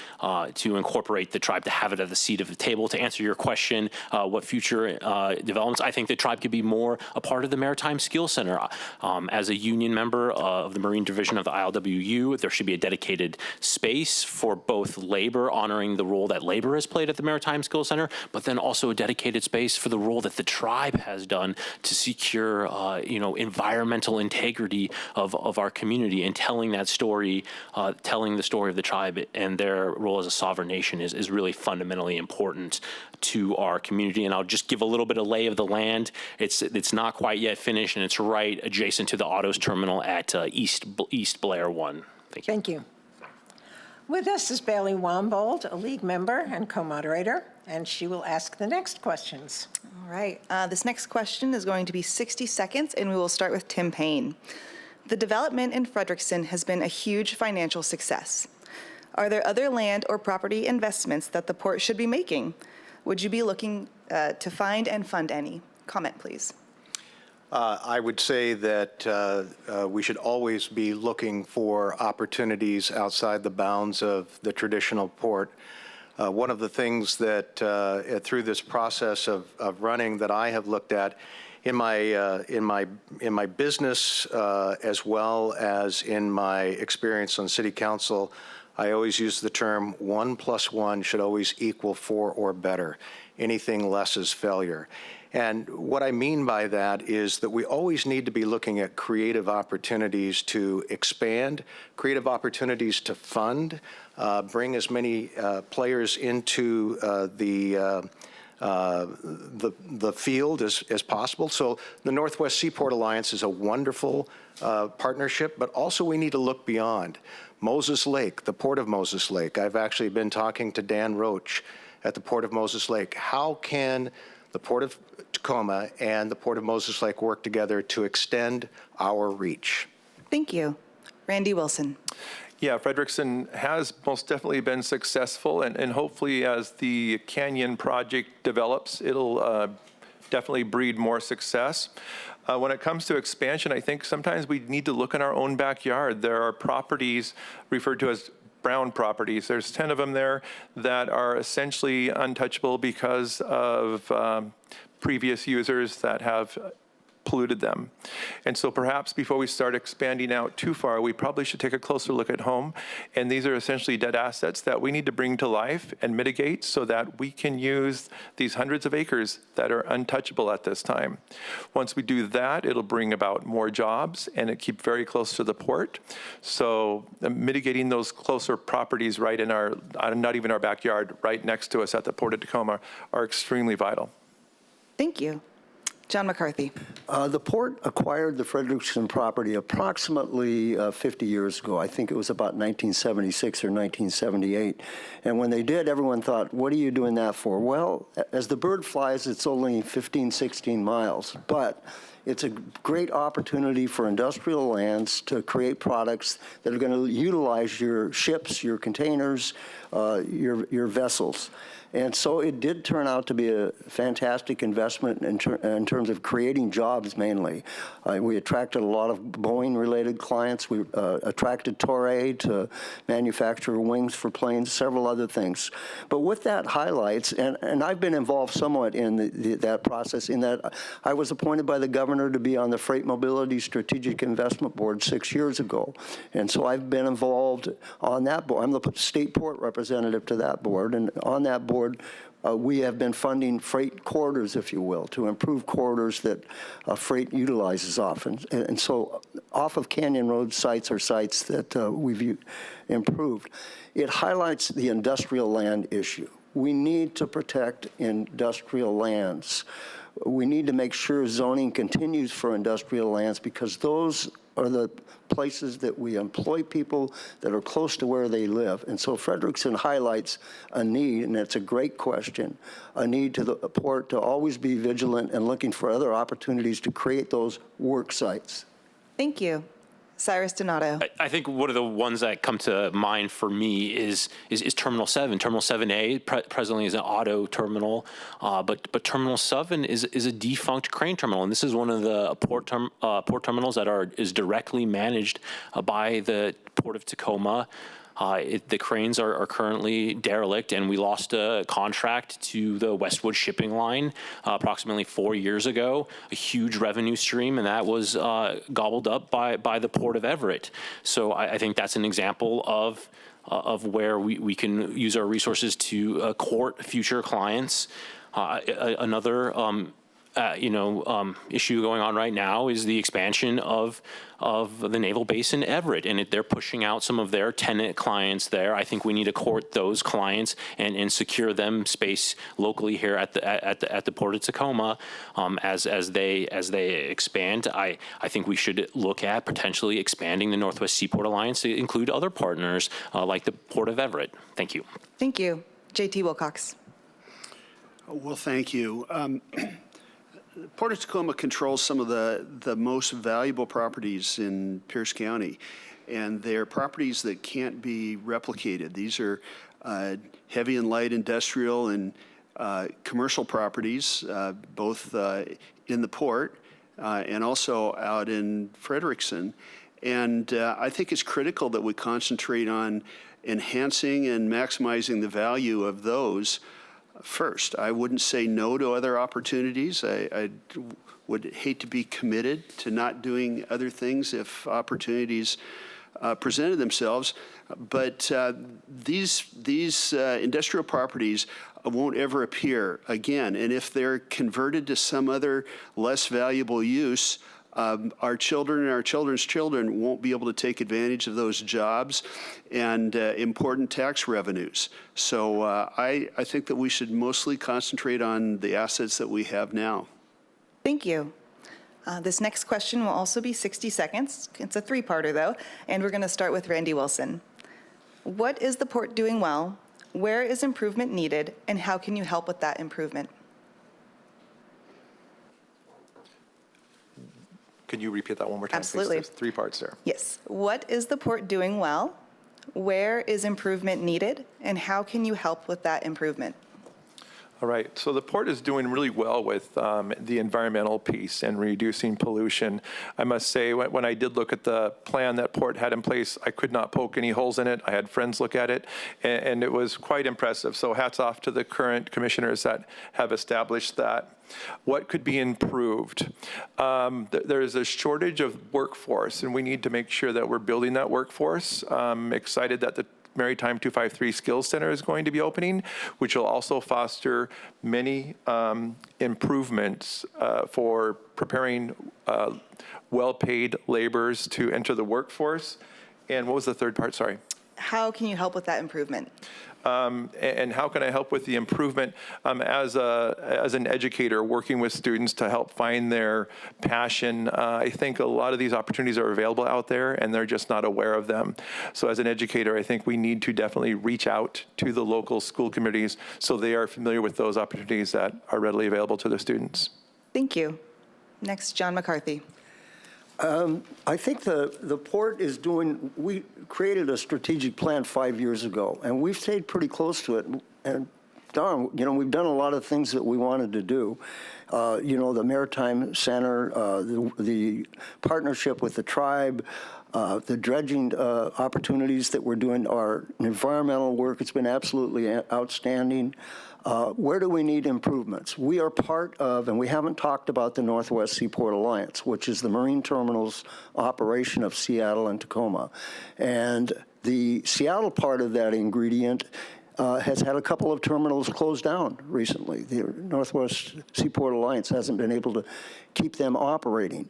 incorporate the tribe, to have it at the seat of the table. To answer your question, what future developments, I think the tribe could be more a part of the Maritime Skills Center. As a union member of the Marine Division of the ILWU, there should be a dedicated space for both labor, honoring the role that labor has played at the Maritime Skills Center, but then also a dedicated space for the role that the tribe has done to secure, environmental integrity of our community, and telling that story, telling the story of the tribe and their role as a sovereign nation is really fundamentally important to our community. And I'll just give a little bit of lay of the land. It's not quite yet finished, and it's right adjacent to the autos terminal at East Blair 1. Thank you. Thank you. With us is Bailey Wambold, a league member and co-moderator, and she will ask the next questions. All right. This next question is going to be 60 seconds, and we will start with Tim Payne. The development in Frederickson has been a huge financial success. Are there other land or property investments that the port should be making? Would you be looking to find and fund any? Comment, please. I would say that we should always be looking for opportunities outside the bounds of the traditional port. One of the things that through this process of running that I have looked at in my business as well as in my experience on city council, I always use the term 1 + 1 should always equal 4 or better. Anything less is failure. And what I mean by that is that we always need to be looking at creative opportunities to expand, creative opportunities to fund, bring as many players into the field as possible. So the Northwest Seaport Alliance is a wonderful partnership, but also we need to look beyond. Moses Lake, the Port of Moses Lake. I've actually been talking to Dan Roach at the Port of Moses Lake. How can the Port of Tacoma and the Port of Moses Lake work together to extend our reach? Thank you. Randy Wilson. Yeah, Frederickson has most definitely been successful, and hopefully as the Canyon project develops, it'll definitely breed more success. When it comes to expansion, I think sometimes we need to look in our own backyard. There are properties referred to as brown properties. There's 10 of them there that are essentially untouchable because of previous users that have polluted them. And so perhaps before we start expanding out too far, we probably should take a closer look at home. And these are essentially dead assets that we need to bring to life and mitigate so that we can use these hundreds of acres that are untouchable at this time. Once we do that, it'll bring about more jobs and it keep very close to the port. So mitigating those closer properties right in our, not even our backyard, right next to us at the Port of Tacoma are extremely vital. Thank you. John McCarthy. The port acquired the Frederickson property approximately 50 years ago. I think it was about 1976 or 1978. And when they did, everyone thought, what are you doing that for? Well, as the bird flies, it's only 15, 16 miles. But it's a great opportunity for industrial lands to create products that are going to utilize your ships, your containers, your vessels. And so it did turn out to be a fantastic investment in terms of creating jobs mainly. We attracted a lot of Boeing-related clients. We attracted Toray to manufacture wings for planes, several other things. But what that highlights, and I've been involved somewhat in that process, in that I was appointed by the governor to be on the Freight Mobility Strategic Investment Board 6 years ago. And so I've been involved on that board. I'm the state port representative to that board, and on that board, we have been funding freight corridors, if you will, to improve corridors that freight utilizes often. And so off of Canyon Road sites are sites that we've improved. It highlights the industrial land issue. We need to protect industrial lands. We need to make sure zoning continues for industrial lands because those are the places that we employ people that are close to where they live. And so Frederickson highlights a need, and it's a great question, a need to the port to always be vigilant and looking for other opportunities to create those work sites. Thank you. Cyrus Donato. I think one of the ones that come to mind for me is Terminal 7. Terminal 7A presently is an auto terminal, but Terminal 7 is a defunct crane terminal, and this is one of the port terminals that is directly managed by the Port of Tacoma. The cranes are currently derelict, and we lost a contract to the Westwood shipping line approximately 4 years ago, a huge revenue stream, and that was gobbled up by the Port of Everett. So I think that's an example of where we can use our resources to court future clients. Another issue going on right now is the expansion of the naval base in Everett, and they're pushing out some of their tenant clients there. I think we need to court those clients and secure them space locally here at the Port of Tacoma as they expand. I think we should look at potentially expanding the Northwest Seaport Alliance to include other partners like the Port of Everett. Thank you. Thank you. J.T. Wilcox. Well, thank you. Port of Tacoma controls some of the most valuable properties in Pierce County, and they're properties that can't be replicated. These are heavy and light industrial and commercial properties, both in the port and also out in Frederickson. And I think it's critical that we concentrate on enhancing and maximizing the value of those first. I wouldn't say no to other opportunities. I would hate to be committed to not doing other things if opportunities presented themselves. But these industrial properties won't ever appear again. And if they're converted to some other less valuable use, our children and our children's children won't be able to take advantage of those jobs and important tax revenues. So I think that we should mostly concentrate on the assets that we have now. Thank you. This next question will also be 60 seconds. It's a three-parter, though, and we're going to start with Randy Wilson. What is the port doing well? Where is improvement needed? And how can you help with that improvement? Can you repeat that one more time, Absolutely. please? There's 3 parts there. Yes. What is the port doing well? Where is improvement needed? And how can you help with that improvement? All right, so the port is doing really well with the environmental piece and reducing pollution. I must say, when I did look at the plan that port had in place, I could not poke any holes in it. I had friends look at it, and it was quite impressive. So hats off to the current commissioners that have established that. What could be improved? There is a shortage of workforce, and we need to make sure that we're building that workforce. I'm excited that the Maritime 253 Skills Center is going to be opening, which will also foster many improvements for preparing well-paid laborers to enter the workforce. And what was the third part? Sorry. How can you help with that improvement? And how can I help with the improvement as an educator working with students to help find their passion? I think a lot of these opportunities are available out there and they're just not aware of them. So as an educator, I think we need to definitely reach out to the local school communities so they are familiar with those opportunities that are readily available to the students. Thank you. Next, John McCarthy. I think the port is doing, we created a strategic plan 5 years ago, and we've stayed pretty close to it. And darn, we've done a lot of things that we wanted to do. The Maritime Center, the partnership with the tribe, the dredging opportunities that we're doing, our environmental work, it's been absolutely outstanding. Where do we need improvements? We are part of, and we haven't talked about the Northwest Seaport Alliance, which is the marine terminals operation of Seattle and Tacoma. And the Seattle part of that ingredient has had a couple of terminals closed down recently. The Northwest Seaport Alliance hasn't been able to keep them operating.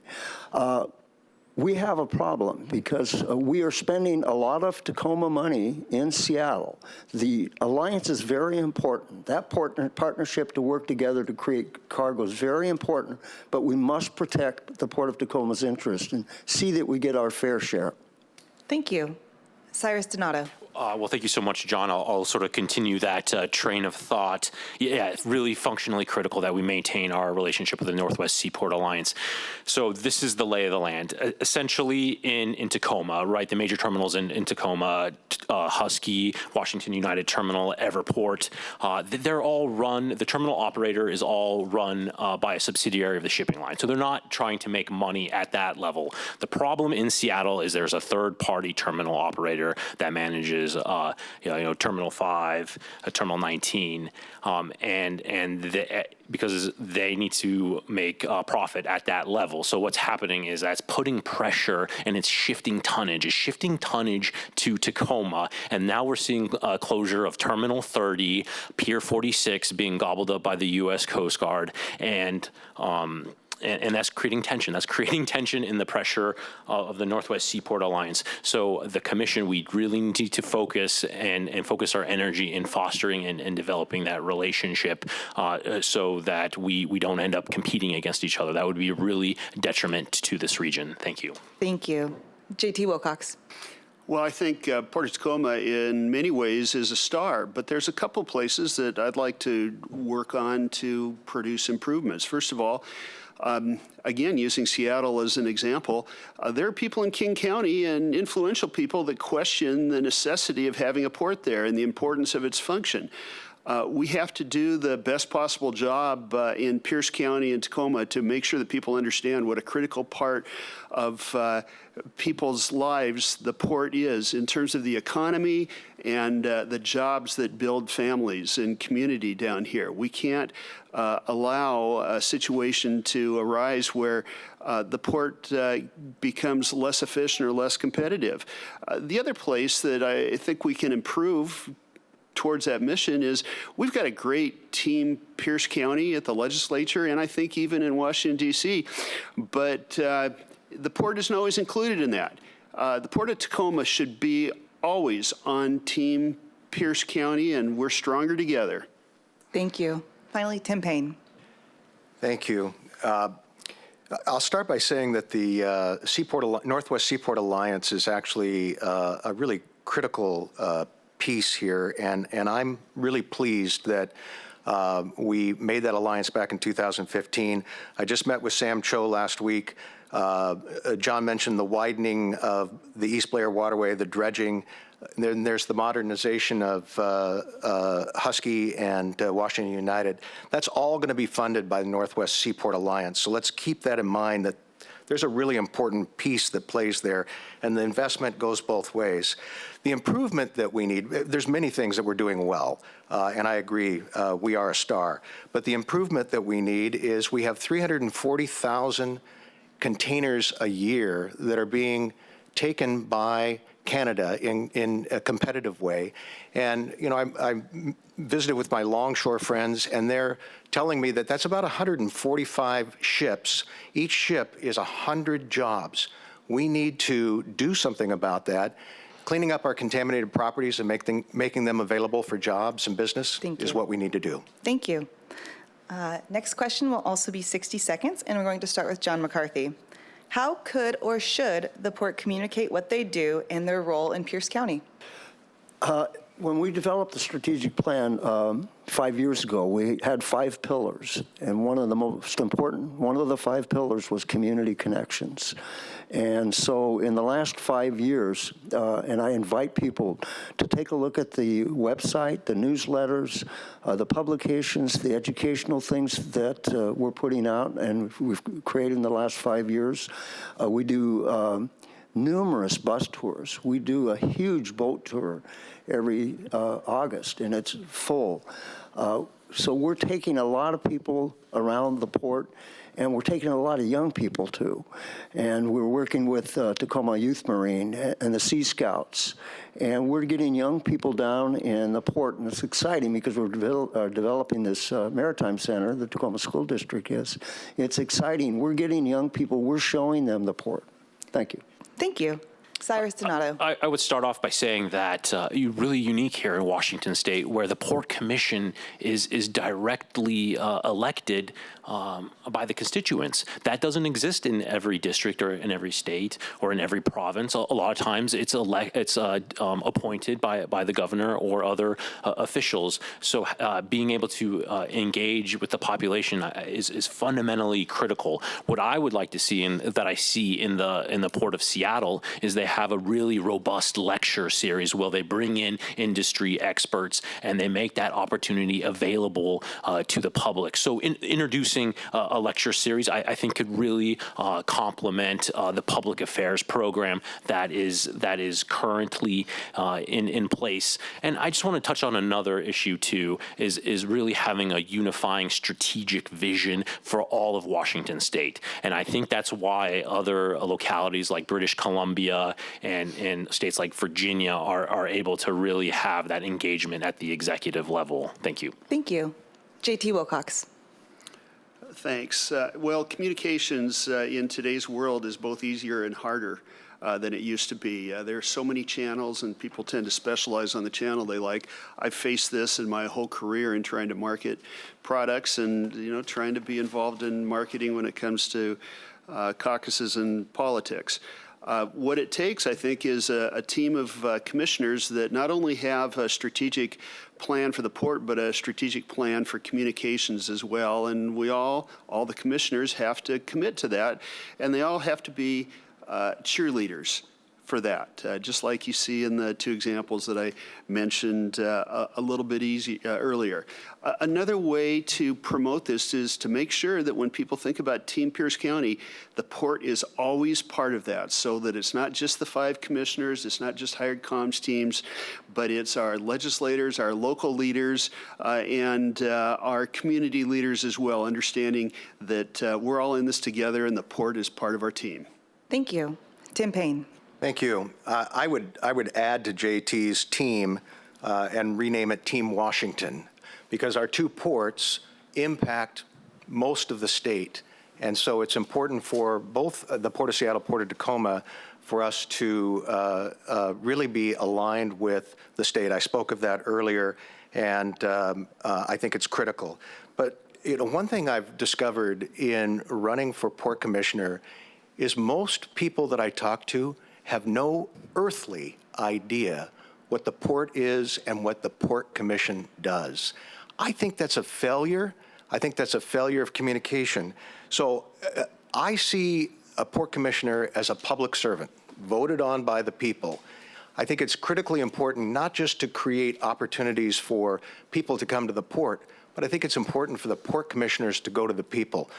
We have a problem because we are spending a lot of Tacoma money in Seattle. The alliance is very important. That partnership to work together to create cargo is very important, but we must protect the Port of Tacoma's interest and see that we get our fair share. Thank you. Cyrus Donato. Well, thank you so much, John. I'll sort of continue that train of thought. Yeah, it's really functionally critical that we maintain our relationship with the Northwest Seaport Alliance. So this is the lay of the land. Essentially in Tacoma, right, the major terminals in Tacoma, Husky, Washington United Terminal, Everport, they're all run, the terminal operator is all run by a subsidiary of the shipping line. So they're not trying to make money at that level. The problem in Seattle is there's a third-party terminal operator that manages, Terminal 5, Terminal 19, because they need to make profit at that level. So what's happening is that's putting pressure and it's shifting tonnage. It's shifting tonnage to Tacoma, and now we're seeing closure of Terminal 30, Pier 46 being gobbled up by the U.S. Coast Guard, and that's creating tension. That's creating tension in the pressure of the Northwest Seaport Alliance. So the commission, we really need to focus and focus our energy in fostering and developing that relationship so that we don't end up competing against each other. That would be a really detriment to this region. Thank you. Thank you. J.T. Wilcox. Well, I think Port of Tacoma in many ways is a star, but there's a couple places that I'd like to work on to produce improvements. First of all, again, using Seattle as an example, there are people in King County and influential people that question the necessity of having a port there and the importance of its function. We have to do the best possible job in Pierce County and Tacoma to make sure that people understand what a critical part of people's lives the port is in terms of the economy and the jobs that build families and community down here. We can't allow a situation to arise where the port becomes less efficient or less competitive. The other place that I think we can improve towards that mission is we've got a great team, Pierce County at the legislature, and I think even in Washington, D.C., but the port isn't always included in that. The Port of Tacoma should be always on Team Pierce County, and we're stronger together. Thank you. Finally, Tim Payne. Thank you. I'll start by saying that the Northwest Seaport Alliance is actually a really critical piece here, and I'm really pleased that we made that alliance back in 2015. I just met with Sam Cho last week. John mentioned the widening of the East Blair Waterway, the dredging. Then there's the modernization of Husky and Washington United. That's all going to be funded by the Northwest Seaport Alliance. So let's keep that in mind, that there's a really important piece that plays there, and the investment goes both ways. The improvement that we need, there's many things that we're doing well, and I agree, we are a star. But the improvement that we need is we have 340,000 containers a year that are being taken by Canada in a competitive way. And, I visited with my longshore friends, and they're telling me that that's about 145 ships. Each ship is 100 jobs. We need to do something about that. Cleaning up our contaminated properties and making them available for jobs and business is what we need to do. Thank you. Next question will also be 60 seconds, and we're going to start with John McCarthy. How could or should the port communicate what they do and their role in Pierce County? When we developed the strategic plan 5 years ago, we had 5 pillars, and one of the most important, one of the 5 pillars was community connections. And so in the last 5 years, and I invite people to take a look at the website, the newsletters, the publications, the educational things that we're putting out and we've created in the last 5 years. We do numerous bus tours. We do a huge boat tour every August, and it's full. So we're taking a lot of people around the port, and we're taking a lot of young people too. And we're working with Tacoma Youth Marine and the Sea Scouts. And we're getting young people down in the port, and it's exciting because we're developing this maritime center, the Tacoma School District is. It's exciting. We're getting young people, we're showing them the port. Thank you. Thank you. Cyrus Donato. I would start off by saying that you're really unique here in Washington State, where the Port Commission is directly elected by the constituents. That doesn't exist in every district or in every state or in every province. A lot of times it's appointed by the governor or other officials. So being able to engage with the population is fundamentally critical. What I would like to see, and that I see in the Port of Seattle, is they have a really robust lecture series where they bring in industry experts and they make that opportunity available to the public. So introducing a lecture series, I think, could really complement the public affairs program that is currently in place. And I just want to touch on another issue too, is really having a unifying strategic vision for all of Washington State. And I think that's why other localities like British Columbia and states like Virginia are able to really have that engagement at the executive level. Thank you. Thank you. JT Wilcox. Thanks. Well, communications in today's world is both easier and harder than it used to be. There are so many channels, and people tend to specialize on the channel they like. I've faced this in my whole career in trying to market products and, trying to be involved in marketing when it comes to caucuses and politics. What it takes, I think, is a team of commissioners that not only have a strategic plan for the port, but a strategic plan for communications as well. And we all the commissioners have to commit to that, and they all have to be cheerleaders for that, just like you see in the two examples that I mentioned a little bit earlier. Another way to promote this is to make sure that when people think about Team Pierce County, the port is always part of that, so that it's not just the 5 commissioners, it's not just hired comms teams, but it's our legislators, our local leaders, and our community leaders as well, understanding that we're all in this together and the port is part of our team. Thank you. Tim Payne. Thank you. I would add to JT's team and rename it Team Washington, because our 2 ports impact most of the state. And so it's important for both the Port of Seattle, Port of Tacoma, for us to really be aligned with the state. I spoke of that earlier, and I think it's critical. But one thing I've discovered in running for Port Commissioner is most people that I talk to have no earthly idea what the port is and what the Port Commission does. I think that's a failure. I think that's a failure of communication. So I see a Port Commissioner as a public servant, voted on by the people. I think it's critically important not just to create opportunities for people to come to the port, but I think it's important for the Port Commissioners to go to the people.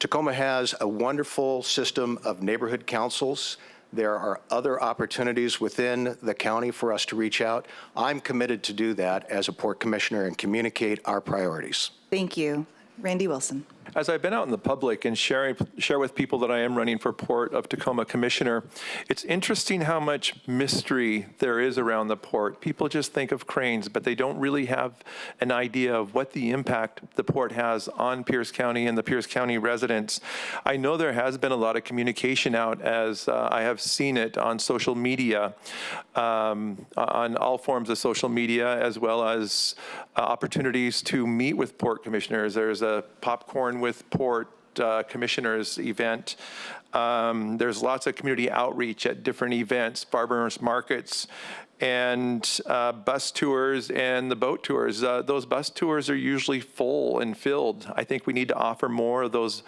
Tacoma has a wonderful system of neighborhood councils. There are other opportunities within the county for us to reach out. I'm committed to do that as a Port Commissioner and communicate our priorities. Thank you. Randy Wilson. As I've been out in the public and share with people that I am running for Port of Tacoma Commissioner, it's interesting how much mystery there is around the port. People just think of cranes, but they don't really have an idea of what the impact the port has on Pierce County and the Pierce County residents. I know there has been a lot of communication out, as I have seen it on social media, on all forms of social media, as well as opportunities to meet with port commissioners. There's a popcorn with Port Commissioners event. There's lots of community outreach at different events, farmers markets, and bus tours and the boat tours. Those bus tours are usually full and filled. I think we need to offer more of those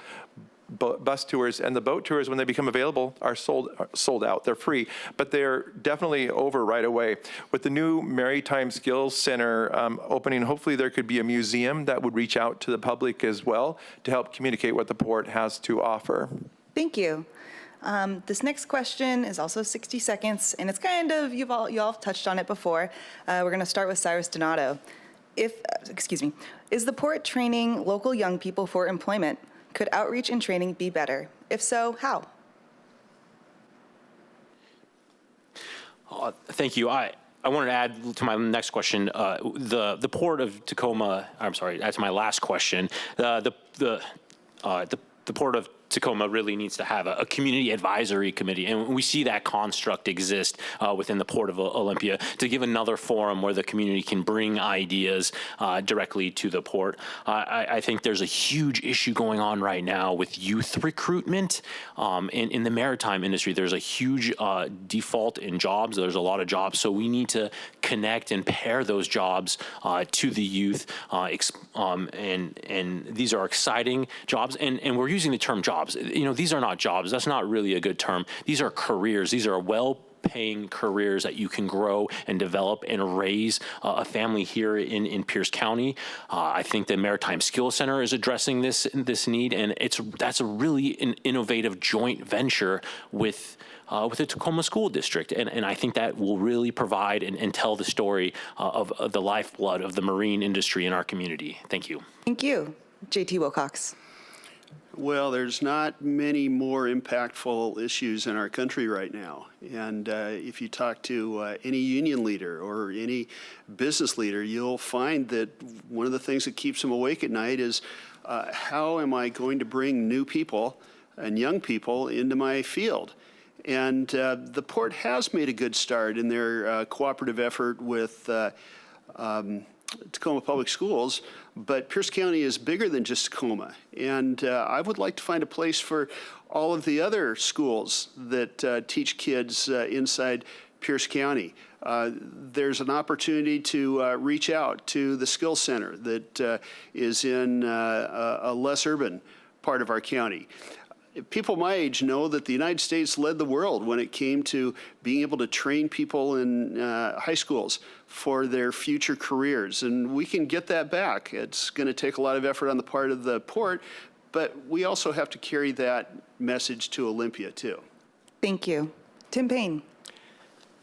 bus tours, and the boat tours, when they become available, are sold out. They're free, but they're definitely over right away. With the new Maritime Skills Center opening, hopefully there could be a museum that would reach out to the public as well to help communicate what the port has to offer. Thank you. This next question is also 60 seconds, and it's kind of, you all have touched on it before. We're going to start with Cyrus Donato. Is the port training local young people for employment? Could outreach and training be better? If so, how? Thank you. I wanted to add to my next question, the Port of Tacoma, I'm sorry, that's my last question. The Port of Tacoma really needs to have a community advisory committee, and we see that construct exist within the Port of Olympia to give another forum where the community can bring ideas directly to the port. I think there's a huge issue going on right now with youth recruitment in the maritime industry. There's a huge default in jobs. There's a lot of jobs, so we need to connect and pair those jobs to the youth, and these are exciting jobs, and we're using the term jobs. You know, these are not jobs. That's not really a good term. These are careers. These are well-paying careers that you can grow and develop and raise a family here in Pierce County. I think the Maritime Skills Center is addressing this need, and that's a really an innovative joint venture with the Tacoma School District, and I think that will really provide and tell the story of the lifeblood of the marine industry in our community. Thank you. Thank you. J.T. Wilcox. Well, there's not many more impactful issues in our country right now. And if you talk to any union leader or any business leader, you'll find that one of the things that keeps them awake at night is how am I going to bring new people and young people into my field? And the port has made a good start in their cooperative effort with Tacoma Public Schools, but Pierce County is bigger than just Tacoma. And I would like to find a place for all of the other schools that teach kids inside Pierce County. There's an opportunity to reach out to the Skills Center that is in a less urban part of our county. People my age know that the United States led the world when it came to being able to train people in high schools for their future careers. And we can get that back. It's going to take a lot of effort on the part of the port, but we also have to carry that message to Olympia, too. Thank you. Tim Payne.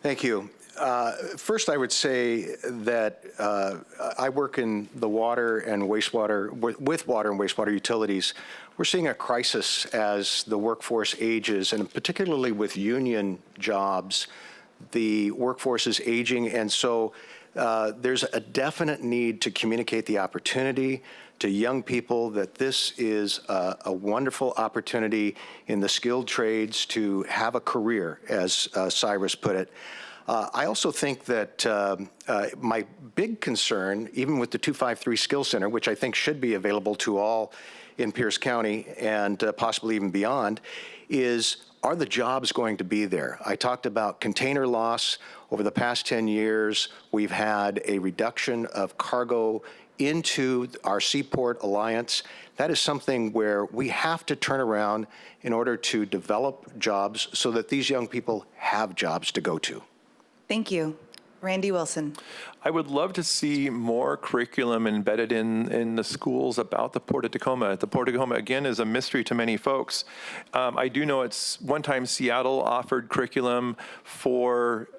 Thank you. First, I would say that I work in the water and wastewater, with water and wastewater utilities. We're seeing a crisis as the workforce ages, and particularly with union jobs, the workforce is aging, and so there's a definite need to communicate the opportunity to young people that this is a wonderful opportunity in the skilled trades to have a career, as Cyrus put it. I also think that my big concern, even with the 253 Skills Center, which I think should be available to all in Pierce County and possibly even beyond, is are the jobs going to be there? I talked about container loss. Over the past 10 years, we've had a reduction of cargo into our Seaport Alliance. That is something where we have to turn around in order to develop jobs so that these young people have jobs to go to. Thank you. Randy Wilson. I would love to see more curriculum embedded in the schools about the Port of Tacoma. The Port of Tacoma, again, is a mystery to many folks. I do know it's one time Seattle offered curriculum for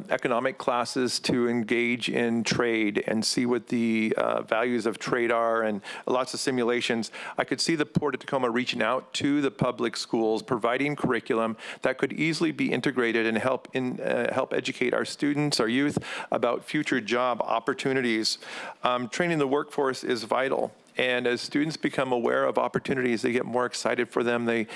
economic classes to engage in trade and see what the values of trade are, and lots of simulations. I could see the Port of Tacoma reaching out to the public schools, providing curriculum that could easily be integrated and help educate our students, our youth, about future job opportunities. Training the workforce is vital, and as students become aware of opportunities, they get more excited for them. I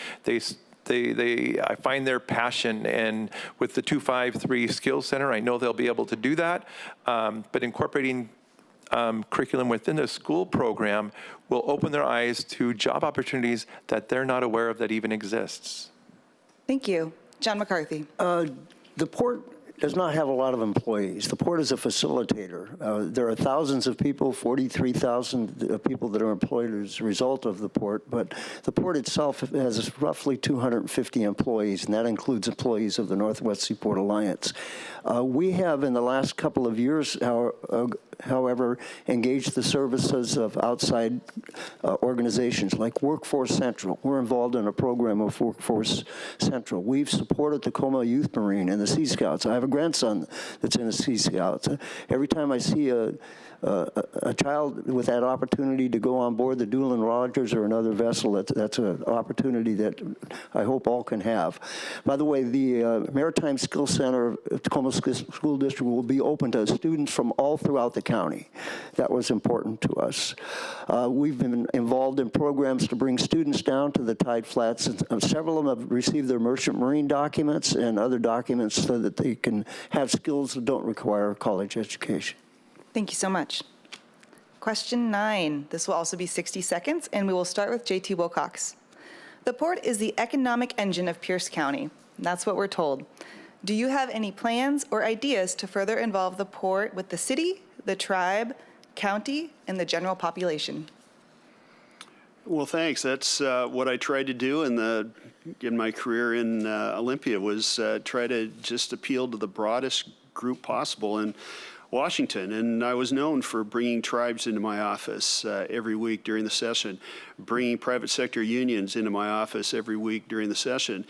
find their passion, and with the 253 Skills Center, I know they'll be able to do that. But incorporating curriculum within the school program will open their eyes to job opportunities that they're not aware of that even exists. Thank you. John McCarthy. The port does not have a lot of employees. The port is a facilitator. There are thousands of people, 43,000 people that are employed as a result of the port, but the port itself has roughly 250 employees, and that includes employees of the Northwest Seaport Alliance. We have, in the last couple of years, however, engaged the services of outside organizations like Workforce Central. We're involved in a program of Workforce Central. We've supported Tacoma Youth Marine and the Sea Scouts. I have a grandson that's in the Sea Scouts. Every time I see a child with that opportunity to go on board the Doolin Rogers or another vessel, that's an opportunity that I hope all can have. By the way, the Maritime Skills Center of Tacoma School District will be open to students from all throughout the County. That was important to us. We've been involved in programs to bring students down to the tide flats. And several of them have received their merchant marine documents and other documents so that they can have skills that don't require a college education. Thank you so much. Question 9. This will also be 60 seconds, and we will start with J.T. Wilcox. The port is the economic engine of Pierce County. That's what we're told. Do you have any plans or ideas to further involve the port with the city, the tribe, county, and the general population? Well, thanks. That's what I tried to do in my career in Olympia was try to just appeal to the broadest group possible in Washington. And I was known for bringing tribes into my office every week during the session, bringing private sector unions into my office every week during the session.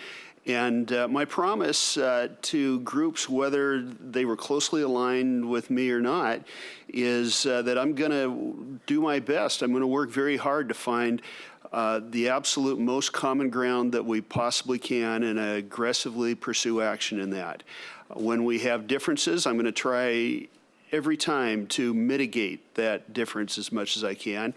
And my promise to groups, whether they were closely aligned with me or not, is that I'm going to do my best. I'm going to work very hard to find the absolute most common ground that we possibly can and aggressively pursue action in that. When we have differences, I'm going to try every time to mitigate that difference as much as I can.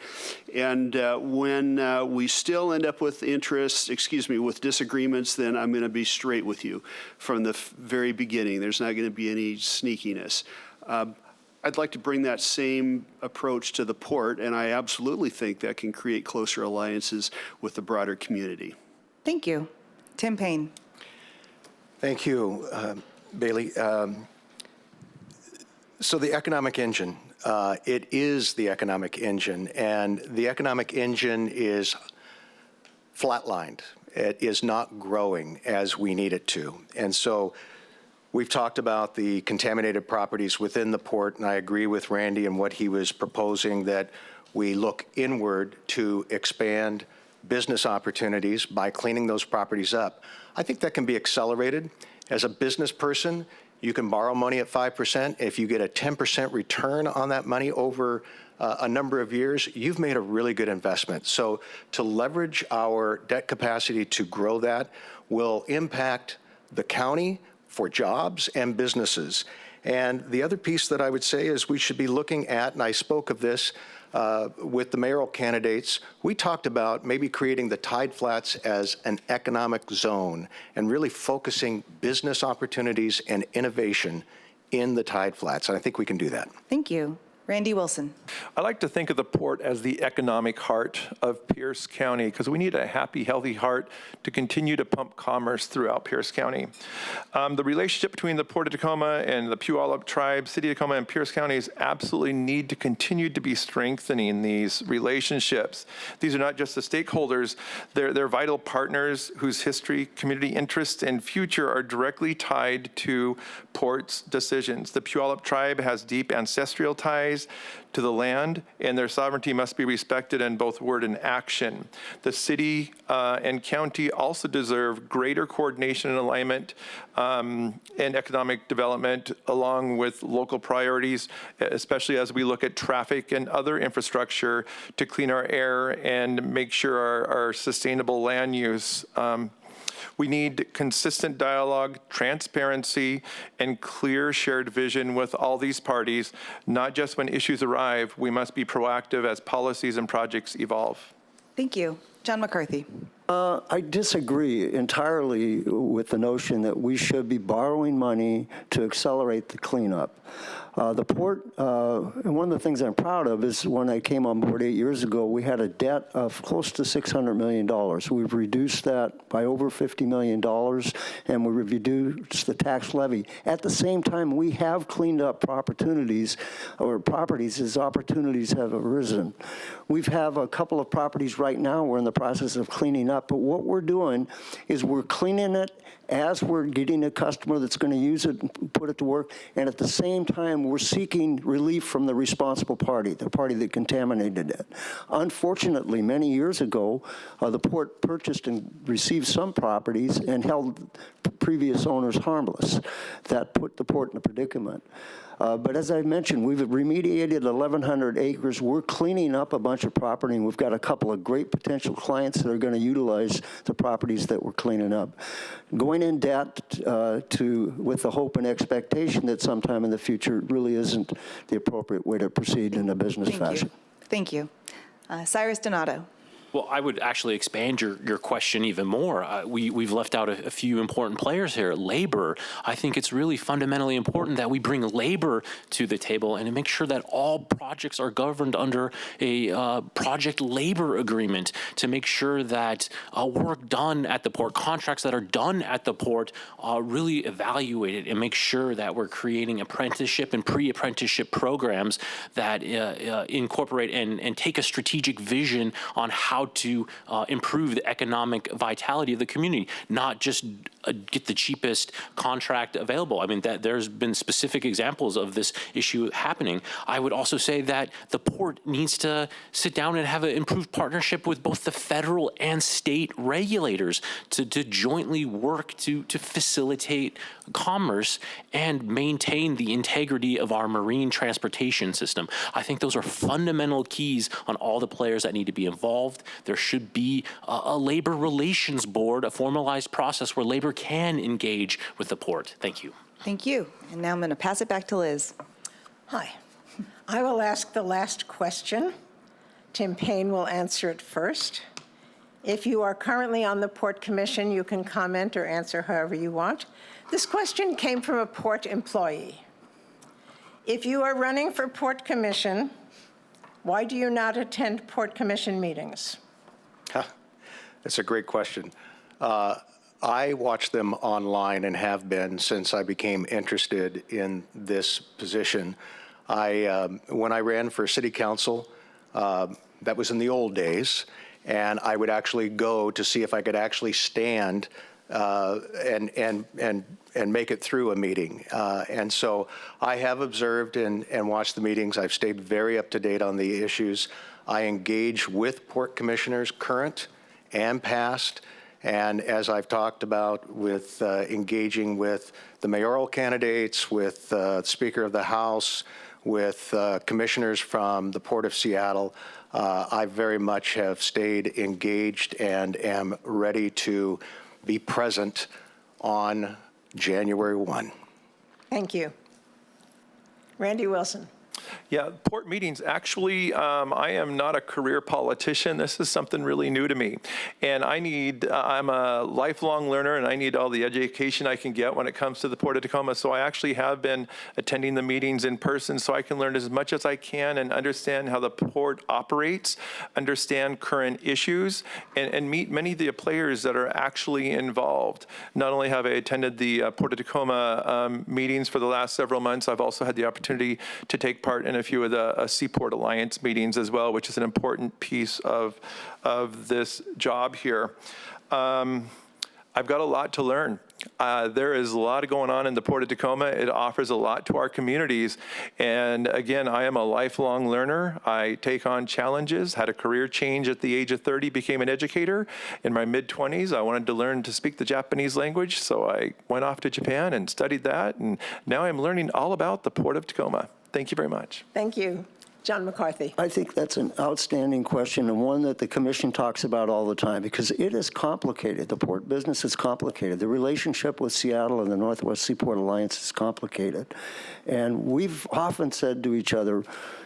And when we still end up with with disagreements, then I'm going to be straight with you from the very beginning. There's not going to be any sneakiness. I'd like to bring that same approach to the port, and I absolutely think that can create closer alliances with the broader community. Thank you. Tim Payne. Thank you, Bailey. So the economic engine, it is the economic engine, and the economic engine is flatlined. It is not growing as we need it to. And so we've talked about the contaminated properties within the port, and I agree with Randy and what he was proposing, that we look inward to expand business opportunities by cleaning those properties up. I think that can be accelerated. As a business person, you can borrow money at 5%. If you get a 10% return on that money over a number of years, you've made a really good investment. So to leverage our debt capacity to grow that will impact the county for jobs and businesses. And the other piece that I would say is we should be looking at, and I spoke of this with the mayoral candidates, we talked about maybe creating the tide flats as an economic zone and really focusing business opportunities and innovation in the tide flats. And I think we can do that. Thank you. Randy Wilson. I like to think of the port as the economic heart of Pierce County because we need a happy, healthy heart to continue to pump commerce throughout Pierce County. The relationship between the Port of Tacoma and the Puyallup tribe, City of Tacoma, and Pierce counties absolutely need to continue to be strengthening these relationships. These are not just the stakeholders, they're vital partners whose history, community interests, and future are directly tied to port's decisions. The Puyallup tribe has deep ancestral ties to the land, and their sovereignty must be respected in both word and action. The city and county also deserve greater coordination and alignment and economic development along with local priorities, especially as we look at traffic and other infrastructure to clean our air and make sure our sustainable land use. We need consistent dialogue, transparency, and clear shared vision with all these parties, not just when issues arrive. We must be proactive as policies and projects evolve. Thank you. John McCarthy. I disagree entirely with the notion that we should be borrowing money to accelerate the cleanup. The port, and one of the things I'm proud of is when I came on board 8 years ago, we had a debt of close to $600 million. We've reduced that by over $50 million, and we reduced the tax levy. At the same time, we have cleaned up properties as opportunities have arisen. We have a couple of properties right now we're in the process of cleaning up, but what we're doing is we're cleaning it as we're getting a customer that's going to use it and put it to work, and at the same time, we're seeking relief from the responsible party, the party that contaminated it. Unfortunately, many years ago, the port purchased and received some properties and held previous owners harmless. That put the port in a predicament. But as I mentioned, we've remediated 1,100 acres. We're cleaning up a bunch of property, and we've got a couple of great potential clients that are going to utilize the properties that we're cleaning up. Going in debt with the hope and expectation that sometime in the future really isn't the appropriate way to proceed in a business fashion. Thank you. Cyrus Donato. Well, I would actually expand your question even more. We've left out a few important players here. Labor. I think it's really fundamentally important that we bring labor to the table and to make sure that all projects are governed under a project labor agreement to make sure that work done at the port, contracts that are done at the port, are really evaluated and make sure that we're creating apprenticeship and pre-apprenticeship programs that incorporate and take a strategic vision on how to improve the economic vitality of the community, not just get the cheapest contract available. I mean, there's been specific examples of this issue happening. I would also say that the port needs to sit down and have an improved partnership with both the federal and state regulators to jointly work to facilitate commerce and maintain the integrity of our marine transportation system. I think those are fundamental keys on all the players that need to be involved. There should be a labor relations board, a formalized process where labor can engage with the port. Thank you. Thank you. And now I'm going to pass it back to Liz. Hi. I will ask the last question. Tim Payne will answer it first. If you are currently on the Port Commission, you can comment or answer however you want. This question came from a port employee. If you are running for Port Commission, why do you not attend Port Commission meetings? That's a great question. I watch them online and have been since I became interested in this position. When I ran for city council, that was in the old days, and I would actually go to see if I could actually stand and make it through a meeting. And so I have observed and watched the meetings. I've stayed very up to date on the issues. I engage with port commissioners, current and past, and as I've talked about with engaging with the mayoral candidates, with the Speaker of the House, with commissioners from the Port of Seattle, I very much have stayed engaged and am ready to be present on January 1. Thank you. Randy Wilson. Yeah, port meetings, actually, I am not a career politician. This is something really new to me. And I'm a lifelong learner, and I need all the education I can get when it comes to the Port of Tacoma. So I actually have been attending the meetings in person so I can learn as much as I can and understand how the port operates, understand current issues, and meet many of the players that are actually involved. Not only have I attended the Port of Tacoma meetings for the last several months, I've also had the opportunity to take part in a few of the Seaport Alliance meetings as well, which is an important piece of this job here. I've got a lot to learn. There is a lot going on in the Port of Tacoma. It offers a lot to our communities. And again, I am a lifelong learner. I take on challenges, had a career change at the age of 30, became an educator. In my mid-20s, I wanted to learn to speak the Japanese language, so I went off to Japan and studied that. And now I'm learning all about the Port of Tacoma. Thank you very much. Thank you. John McCarthy. I think that's an outstanding question and one that the Commission talks about all the time because it is complicated. The port business is complicated. The relationship with Seattle and the Northwest Seaport Alliance is complicated. And we've often said to each other,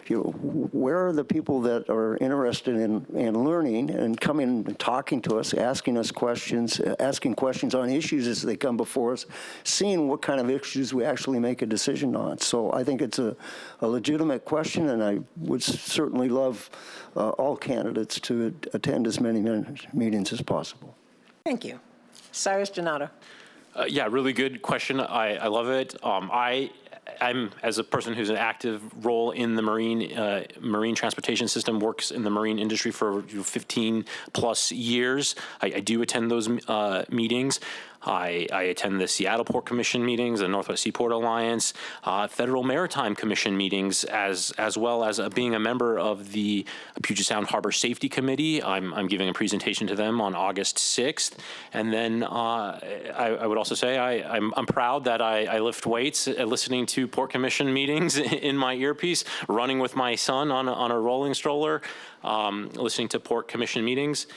you know, where are the people that are interested in learning and coming and talking to us, asking us questions, asking questions on issues as they come before us, seeing what kind of issues we actually make a decision on. So I think it's a legitimate question, and I would certainly love all candidates to attend as many meetings as possible. Thank you. Cyrus Donato. Yeah, really good question. I love it. I I'm, as a person who's an active role in the marine transportation system, works in the marine industry for 15 plus years. I do attend those meetings. I attend the Seattle Port Commission meetings, the Northwest Seaport Alliance, Federal Maritime Commission meetings, as well as being a member of the Puget Sound Harbor Safety Committee. I'm giving a presentation to them on August 6th. And then I would also say I'm proud that I lift weights listening to Port Commission meetings in my earpiece, running with my son on a rolling stroller, listening to Port Commission meetings.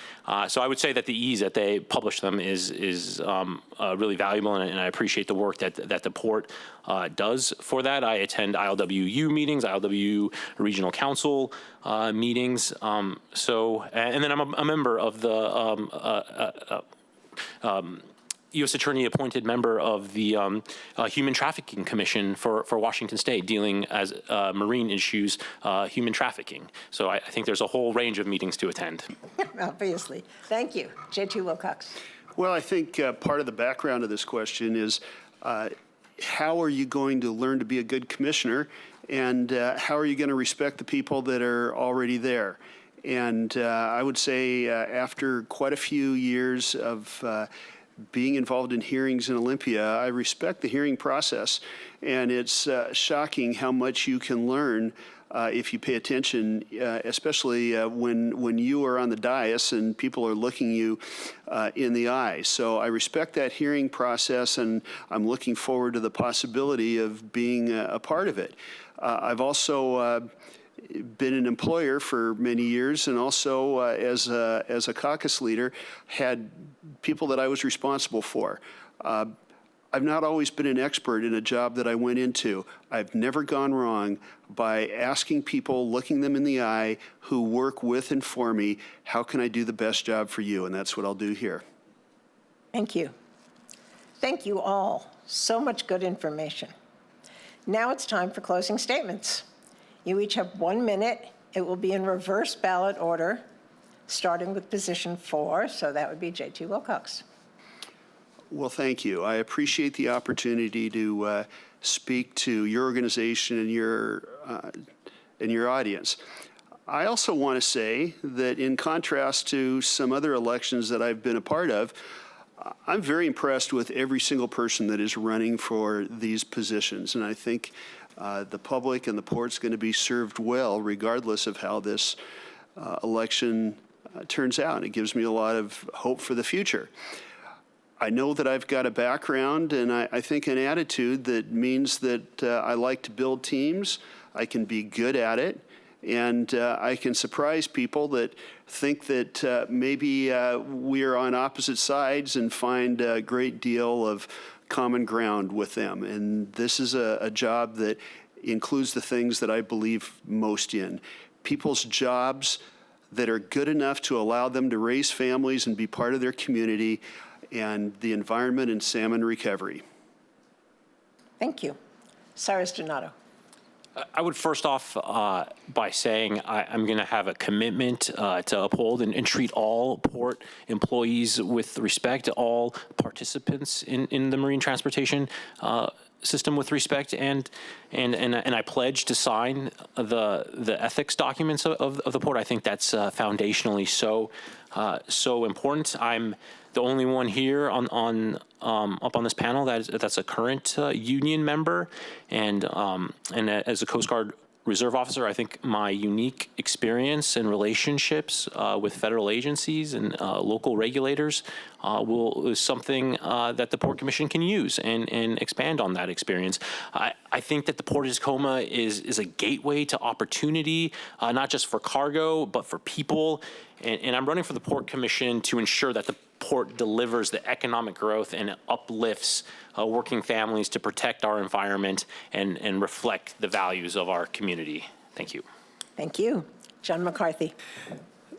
So I would say that the ease that they publish them is really valuable, and I appreciate the work that the Port does for that. I attend ILWU meetings, ILWU Regional Council meetings. And then I'm a member of the U.S. Attorney appointed member of the Human Trafficking Commission for Washington State, dealing as marine issues, human trafficking. So I think there's a whole range of meetings to attend. Obviously. Thank you. J.T. Wilcox. Well, I think part of the background of this question is how are you going to learn to be a good commissioner, and how are you going to respect the people that are already there? And I would say after quite a few years of being involved in hearings in Olympia, I respect the hearing process, and it's shocking how much you can learn if you pay attention, especially when you are on the dais and people are looking you in the eye. So I respect that hearing process, and I'm looking forward to the possibility of being a part of it. I've also been an employer for many years, and also as a caucus leader, had people that I was responsible for. I've not always been an expert in a job that I went into. I've never gone wrong by asking people, looking them in the eye, who work with and for me, how can I do the best job for you? And that's what I'll do here. Thank you. Thank you all. So much good information. Now it's time for closing statements. You each have 1 minute. It will be in reverse ballot order, starting with position 4, so that would be J.T. Wilcox. Well, thank you. I appreciate the opportunity to speak to your organization and your audience. I also want to say that in contrast to some other elections that I've been a part of, I'm very impressed with every single person that is running for these positions, and I think the public and the port's going to be served well regardless of how this election turns out. It gives me a lot of hope for the future. I know that I've got a background and I think an attitude that means that I like to build teams, I can be good at it, and I can surprise people that think that maybe we are on opposite sides and find a great deal of common ground with them. And this is a job that includes the things that I believe most in. People's jobs that are good enough to allow them to raise families and be part of their community, and the environment and salmon recovery. Thank you. Cyrus Donato. I would first off by saying I'm going to have a commitment to uphold and treat all port employees with respect, all participants in the marine transportation system with respect, and I pledge to sign the ethics documents of the port. I think that's foundationally so important. I'm the only one here up on this panel that's a current union member, and as a Coast Guard Reserve officer, I think my unique experience and relationships with federal agencies and local regulators is something that the Port Commission can use and expand on that experience. I think that the Port of Tacoma is a gateway to opportunity, not just for cargo, but for people. And I'm running for the Port Commission to ensure that the Port delivers the economic growth and uplifts working families to protect our environment and reflect the values of our community. Thank you. Thank you. John McCarthy.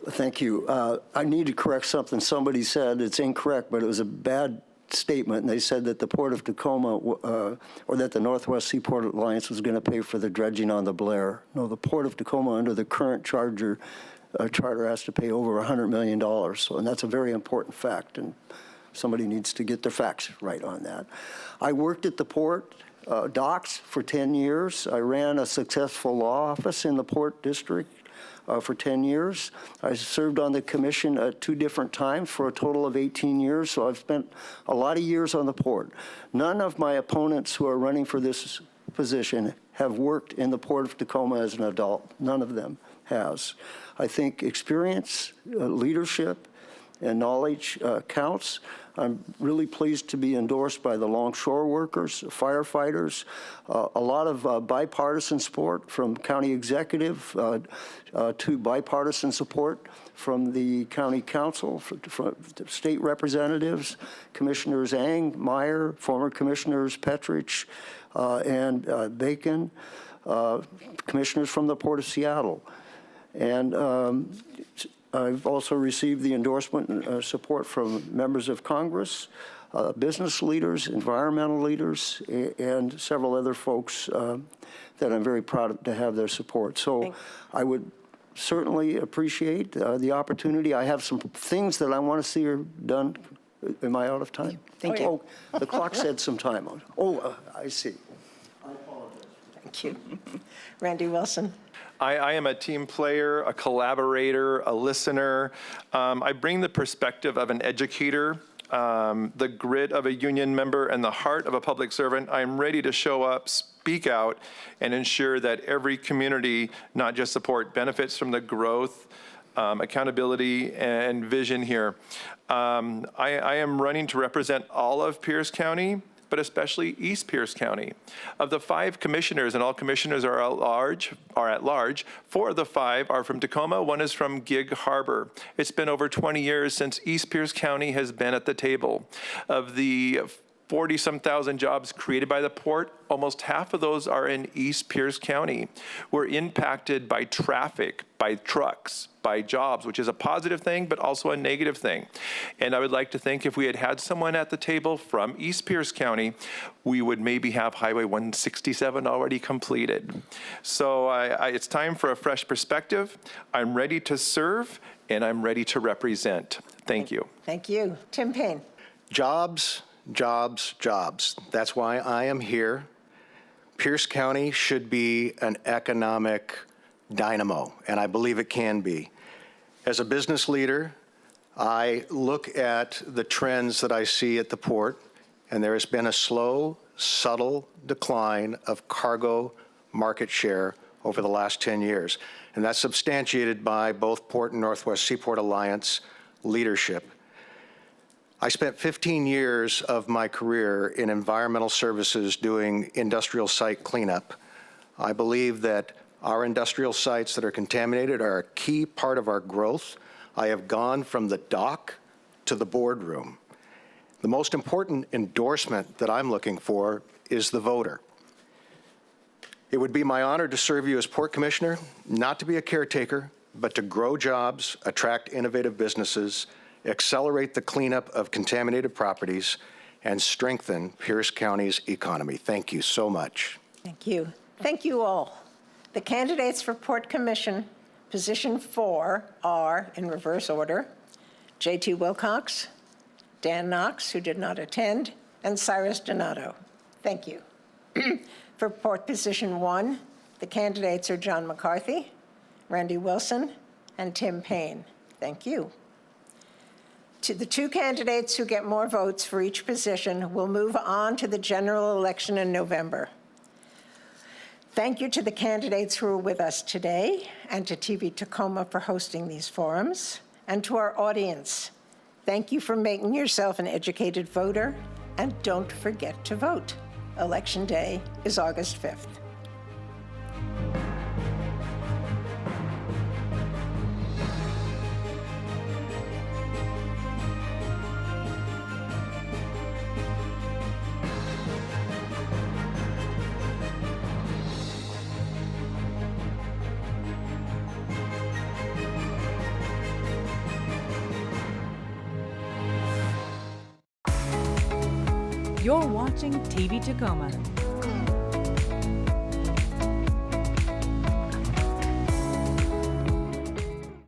Thank you. I need to correct something somebody said. It's incorrect, but it was a bad statement. And they said that the Port of Tacoma, or that the Northwest Seaport Alliance was going to pay for the dredging on the Blair. No, the Port of Tacoma, under the current charter, has to pay over $100 million. And that's a very important fact. And somebody needs to get their facts right on that. I worked at the port docks for 10 years. I ran a successful law office in the Port District for 10 years. I served on the commission at 2 different times for a total of 18 years, so I've spent a lot of years on the port. None of my opponents who are running for this position have worked in the Port of Tacoma as an adult. None of them has. I think experience, leadership, and knowledge counts. I'm really pleased to be endorsed by the longshore workers, firefighters, a lot of bipartisan support from county executive to bipartisan support from the county council, from state representatives, Commissioners Ang, Meyer, former Commissioners Petrich and Bacon, commissioners from the Port of Seattle. And I've also received the endorsement and support from members of Congress, business leaders, environmental leaders, and several other folks that I'm very proud to have their support. So I would certainly appreciate the opportunity. I have some things that I want to see are done. Am I out of time? Thank you. Oh, the clock said some time. Oh, I see. Thank you. Randy Wilson. I am a team player, a collaborator, a listener. I bring the perspective of an educator, the grit of a union member, and the heart of a public servant. I'm ready to show up, speak out, and ensure that every community not just support benefits from the growth, accountability, and vision here. I am running to represent all of Pierce County, but especially East Pierce County. Of the 5 commissioners, and all commissioners are at large, 4 of the 5 are from Tacoma, 1 is from Gig Harbor. It's been over 20 years since East Pierce County has been at the table. Of the 40-some thousand jobs created by the port, almost half of those are in East Pierce County. We're impacted by traffic, by trucks, by jobs, which is a positive thing, but also a negative thing. And I would like to think if we had had someone at the table from East Pierce County, we would maybe have Highway 167 already completed. So it's time for a fresh perspective. I'm ready to serve, and I'm ready to represent. Thank you. Thank you. Tim Payne. Jobs, jobs, jobs. That's why I am here. Pierce County should be an economic dynamo, and I believe it can be. As a business leader, I look at the trends that I see at the port, and there has been a slow, subtle decline of cargo market share over the last 10 years. And that's substantiated by both Port and Northwest Seaport Alliance leadership. I spent 15 years of my career in environmental services doing industrial site cleanup. I believe that our industrial sites that are contaminated are a key part of our growth. I have gone from the dock to the boardroom. The most important endorsement that I'm looking for is the voter. It would be my honor to serve you as Port Commissioner, not to be a caretaker, but to grow jobs, attract innovative businesses, accelerate the cleanup of contaminated properties, and strengthen Pierce County's economy. Thank you so much. Thank you. Thank you all. The candidates for Port Commission, position 4, are, in reverse order, J.T. Wilcox, Dan Knox, who did not attend, and Cyrus Donato. Thank you. For Port Position 1, the candidates are John McCarthy, Randy Wilson, and Tim Payne. Thank you. To the 2 candidates who get more votes for each position, we'll move on to the general election in November. Thank you to the candidates who are with us today, and to TV Tacoma for hosting these forums, and to our audience. Thank you for making yourself an educated voter, and don't forget to vote. Election Day is August 5th. You're watching TV Tacoma.